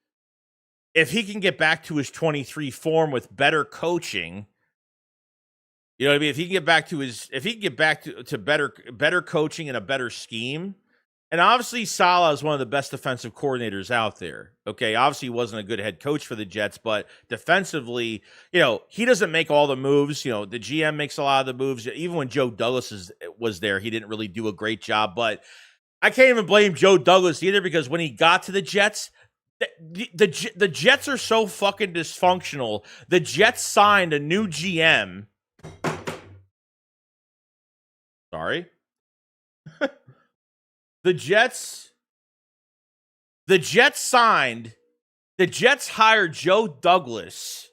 if he can get back to his 23 form with better coaching, you know what I mean? If he can get back to better coaching and a better scheme. And obviously, Saleh is one of the best defensive coordinators out there. Okay, obviously, he wasn't a good head coach for the Jets, but defensively, you know, he doesn't make all the moves. You know, the GM makes a lot of the moves. Even when Joe Douglas was there, he didn't really do a great job. But I can't even blame Joe Douglas either because when he got to the Jets, the Jets are so fucking dysfunctional. The Jets signed a new GM. Sorry. The Jets hired Joe Douglas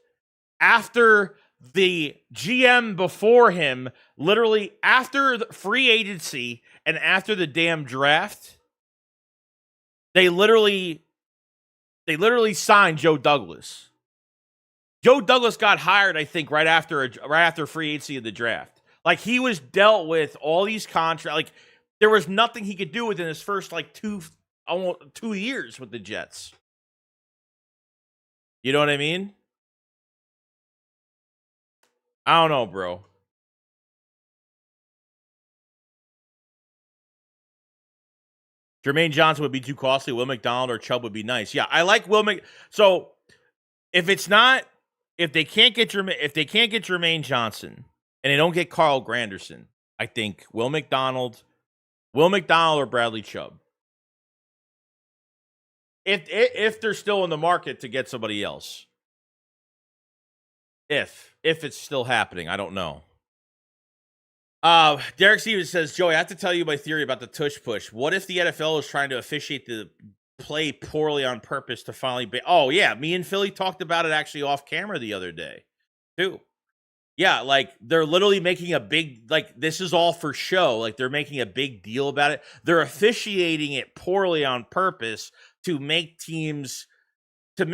after the GM before him, literally after the free agency and after the damn draft. They literally signed Joe Douglas. Joe Douglas got hired, I think, right after free agency of the draft. Like, he was dealt with all these contracts. Like, there was nothing he could do within his first, like, 2 years with the Jets. You know what I mean? I don't know, bro. Jermaine Johnson would be too costly. Will McDonald or Chubb would be nice. Yeah, I like Will So if they can't get Jermaine Johnson and they don't get Carl Granderson, I think Will McDonald or Bradley Chubb. If they're still in the market to get somebody else. If it's still happening, I don't know. Derek Stevens says, Joey, I have to tell you my theory about the tush push. What if the NFL is trying to officiate the play poorly on purpose to finally oh yeah, me and Philly talked about it actually off camera the other day too. Yeah, like they're literally making a big, like, this is all for show. Like, they're making a big deal about it. They're officiating it poorly on purpose to make teams to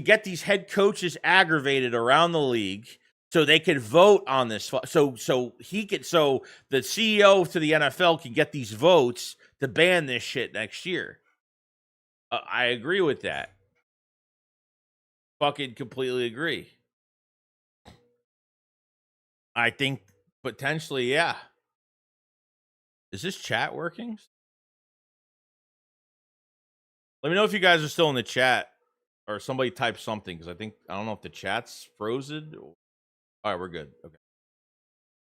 get these head coaches aggravated around the league so they can vote on this. So the CEO to the NFL can get these votes to ban this shit next year. I agree with that. Fucking completely agree. I think potentially, yeah. Is this chat working? Let me know if you guys are still in the chat or somebody type something because I don't know if the chat's frozen. All right, we're good. Okay.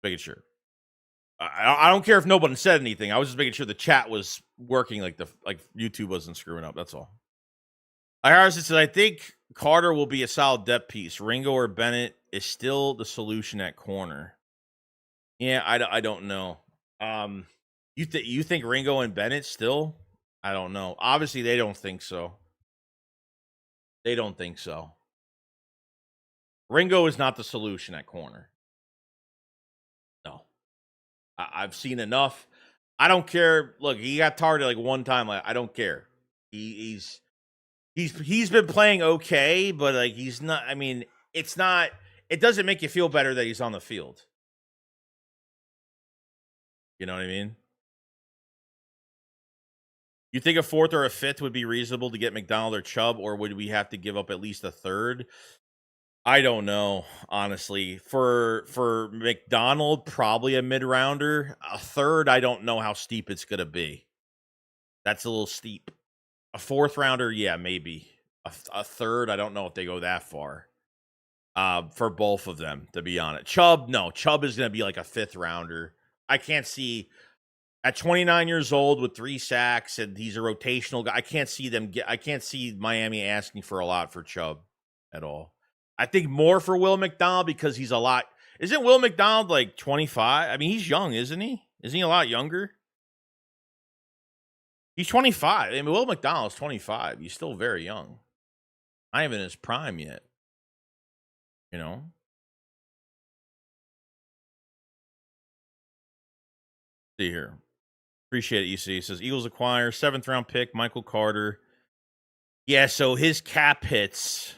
Making sure. I don't care if nobody said anything. I was just making sure the chat was working, like YouTube wasn't screwing up. That's all. Harrison says, I think Carter will be a solid depth piece. Ringo or Bennett is still the solution at corner. Yeah, I don't know. You think Ringo and Bennett still? I don't know. Obviously, they don't think so. They don't think so. Ringo is not the solution at corner. No. I've seen enough. I don't care. Look, he got targeted like one time. Like, I don't care. He's been playing okay, but like he's not. I mean, it's not. It doesn't make you feel better that he's on the field. You know what I mean? You think a fourth or a fifth would be reasonable to get McDonald or Chubb, or would we have to give up at least a third? I don't know, honestly. For McDonald, probably a mid-rounder. A third, I don't know how steep it's going to be. That's a little steep. A fourth rounder, yeah, maybe. a third. I don't know if they go that far. For both of them, to be honest. Chubb is going to be like a 5th rounder. I can't see at 29 years old with 3 sacks and he's a rotational guy. I can't see Miami asking for a lot for Chubb at all. I think more for Will McDonald because he's a lot. Isn't Will McDonald like 25? I mean, he's young, isn't he? Isn't he a lot younger? He's 25. I mean, Will McDonald's 25. He's still very young. Not even in his prime yet. You know? See here. Appreciate it, EC. It says Eagles acquire 7th round pick, Michael Carter. Yeah, so his cap hits.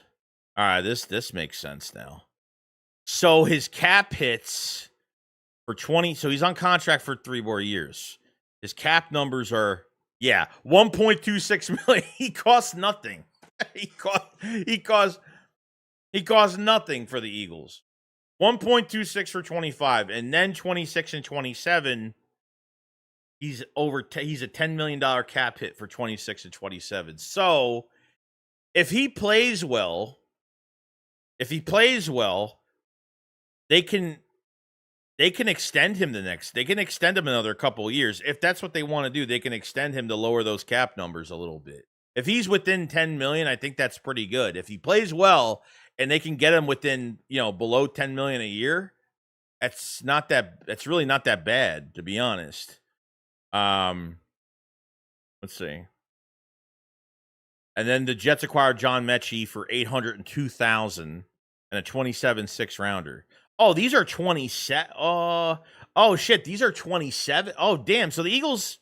All right, this makes sense now. So his cap hits for 20. So he's on contract for 3 more years. His cap numbers are 1.26 million. He costs nothing. he costs nothing for the Eagles. 1.26 for 25, and then 26 and 27. He's a $10 million cap hit for 26 and 27. So if he plays well, they can extend him they can extend him another couple of years. If that's what they want to do, they can extend him to lower those cap numbers a little bit. If he's within 10 million, I think that's pretty good. If he plays well and they can get him within, below 10 million a year, that's really not that bad, to be honest. Let's see. And then the Jets acquired John Mechie for $802,000 and a 27 6th rounder. Oh, these are 27. Oh shit, these are 27. Oh, damn. So the Eagles,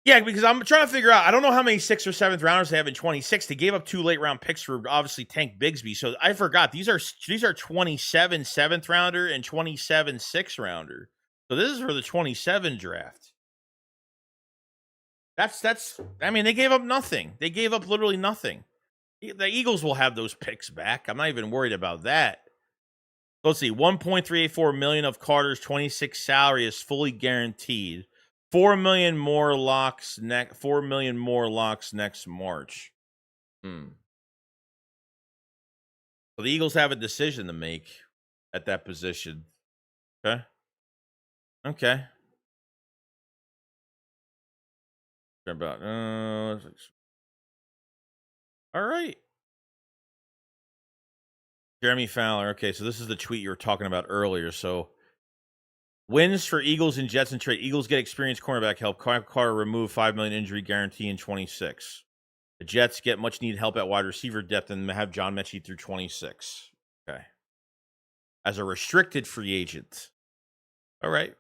because I'm trying to figure out. I don't know how many 6th or 7th rounders they have in 26. They gave up 2 late round picks for obviously Tank Bigsby. So I forgot these are 27 7th rounder and 27 6th rounder. So this is for the 27 draft. That's. I mean, they gave up nothing. They gave up literally nothing. The Eagles will have those picks back. I'm not even worried about that. Let's see. $1.384 million of Carter's 26 salary is fully guaranteed. $4 million more locks next March. So the Eagles have a decision to make at that position. Okay. About all right. Jeremy Fowler. Okay, so this is the tweet you were talking about earlier. So wins for Eagles and Jets and trade. Eagles get experienced cornerback help. Carter remove $5 million injury guarantee in 26. The Jets get much needed help at wide receiver depth and have John Mechie through 26. Okay. As a restricted free agent. All right.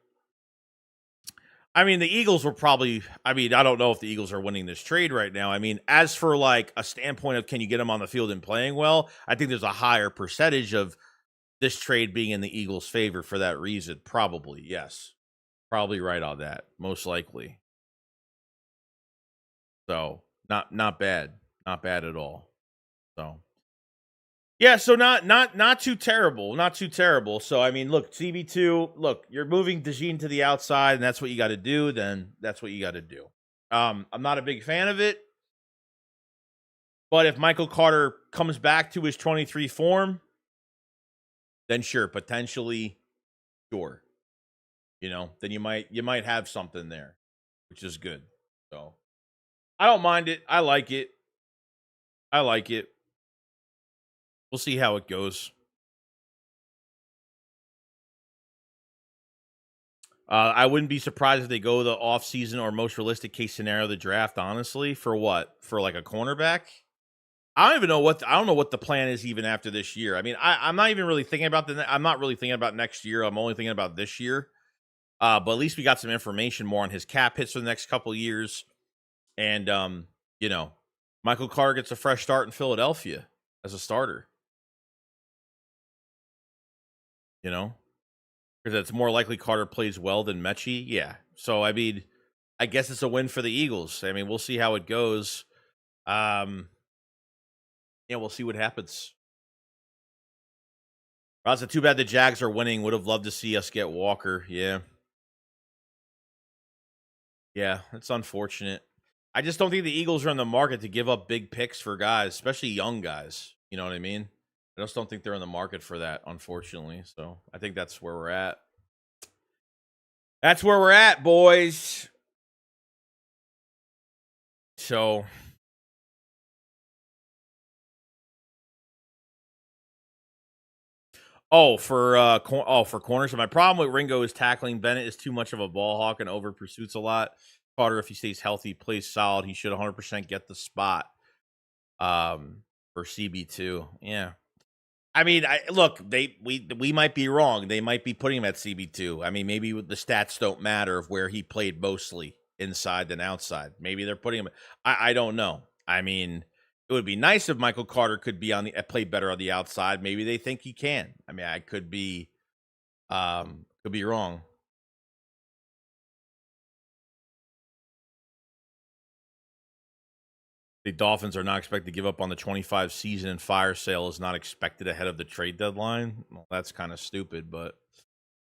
I mean, the Eagles were probably, I don't know if the Eagles are winning this trade right now. I mean, as for like a standpoint of can you get them on the field and playing well, I think there's a higher percentage of this trade being in the Eagles' favor for that reason. Probably, yes. Probably right on that, most likely. So, not bad. Not bad at all. So, yeah, so not too terrible. Not too terrible. So, I mean, look, CB2, look, you're moving DeJean to the outside, and that's what you got to do, then that's what you got to do. I'm not a big fan of it. But if Michael Carter comes back to his 23 form, then sure, potentially, sure. Then you might have something there, which is good. So, I don't mind it. I like it. We'll see how it goes. I wouldn't be surprised if they go the offseason or most realistic case scenario, the draft, honestly. For what? For like a cornerback? I don't know what the plan is even after this year. I mean, I'm not even really thinking about I'm not really thinking about next year. I'm only thinking about this year. But at least we got some information more on his cap hits for the next couple of years. And Michael Carter gets a fresh start in Philadelphia as a starter. Because it's more likely Carter plays well than Mechie. Yeah. So, I mean, I guess it's a win for the Eagles. I mean, we'll see how it goes. We'll see what happens. It's too bad the Jags are winning. Would have loved to see us get Walker. Yeah. Yeah, it's unfortunate. I just don't think the Eagles are in the market to give up big picks for guys, especially young guys. You know what I mean? I just don't think they're in the market for that, unfortunately. So I think that's where we're at. That's where we're at, boys. So for corners. So my problem with Ringo is tackling. Bennett is too much of a ball hawk and over pursuits a lot. Carter, if he stays healthy, plays solid, he should 100% get the spot. For CB2. Yeah. I mean, look, we might be wrong. They might be putting him at CB2. I mean, maybe the stats don't matter of where he played mostly inside than outside. Maybe they're putting him. I don't know. I mean, it would be nice if Michael Carter could be play better on the outside. Maybe they think he can. I mean, I could be wrong. The Dolphins are not expected to give up on the 25 season, and fire sale is not expected ahead of the trade deadline. Well, that's kind of stupid, but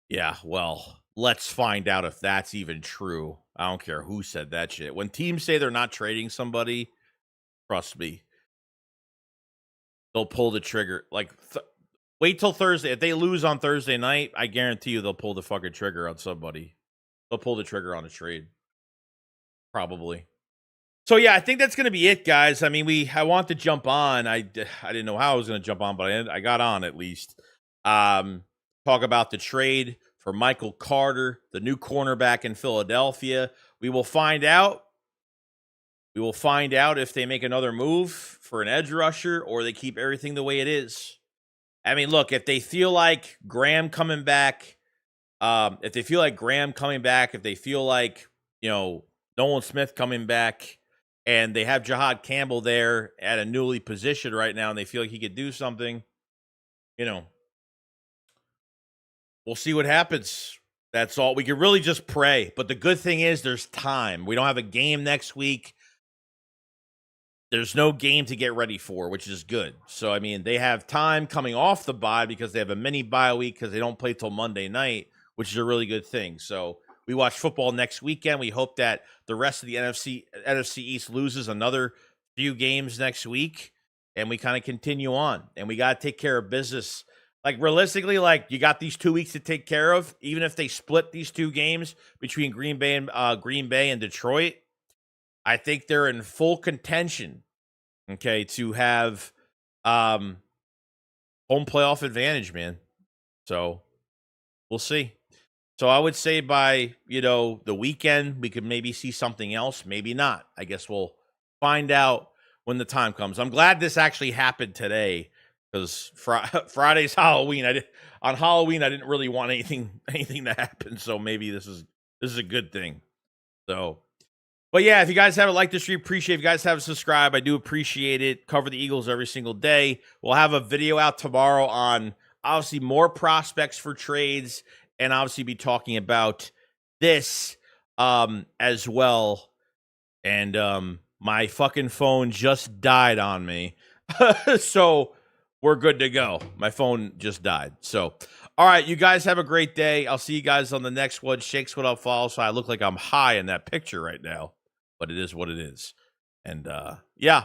yeah, well, let's find out if that's even true. I don't care who said that shit. When teams say they're not trading somebody, trust me, they'll pull the trigger. Like, wait till Thursday. If they lose on Thursday night, I guarantee you they'll pull the fucking trigger on somebody. They'll pull the trigger on a trade. Probably. So yeah, I think that's going to be it, guys. I mean, I want to jump on. I didn't know how I was going to jump on, but I got on at least. Talk about the trade for Michael Carter, the new cornerback in Philadelphia. We will find out. We will find out if they make another move for an edge rusher or they keep everything the way it is. I mean, look, if they feel like Graham coming back, if they feel like, Nolan Smith coming back, and they have Jahad Campbell there at a newly position right now, and they feel like he could do something, we'll see what happens. That's all. We could really just pray. But the good thing is there's time. We don't have a game next week. There's no game to get ready for, which is good. So, I mean, they have time coming off the bye because they have a mini bye week because they don't play till Monday night, which is a really good thing. So, we watch football next weekend. We hope that the rest of the NFC East loses another few games next week, and we kind of continue on. And we got to take care of business. Like, realistically, you got these 2 weeks to take care of. Even if they split these two games between Green Bay and Detroit, I think they're in full contention, okay, to have home playoff advantage, man. So we'll see. So I would say by, the weekend, we could maybe see something else, maybe not. I guess we'll find out when the time comes. I'm glad this actually happened today because Friday's Halloween. On Halloween, I didn't really want anything to happen. So maybe this is a good thing. So, but yeah, if you guys haven't liked this stream, appreciate if you guys haven't subscribed. I do appreciate it. Cover the Eagles every single day. We'll have a video out tomorrow on obviously more prospects for trades. And obviously be talking about this as well. And my fucking phone just died on me. So we're good to go. My phone just died. So, all right, you guys have a great day. I'll see you guys on the next one. Shakes what up follows. So I look like I'm high in that picture right now. But it is what it is. And yeah.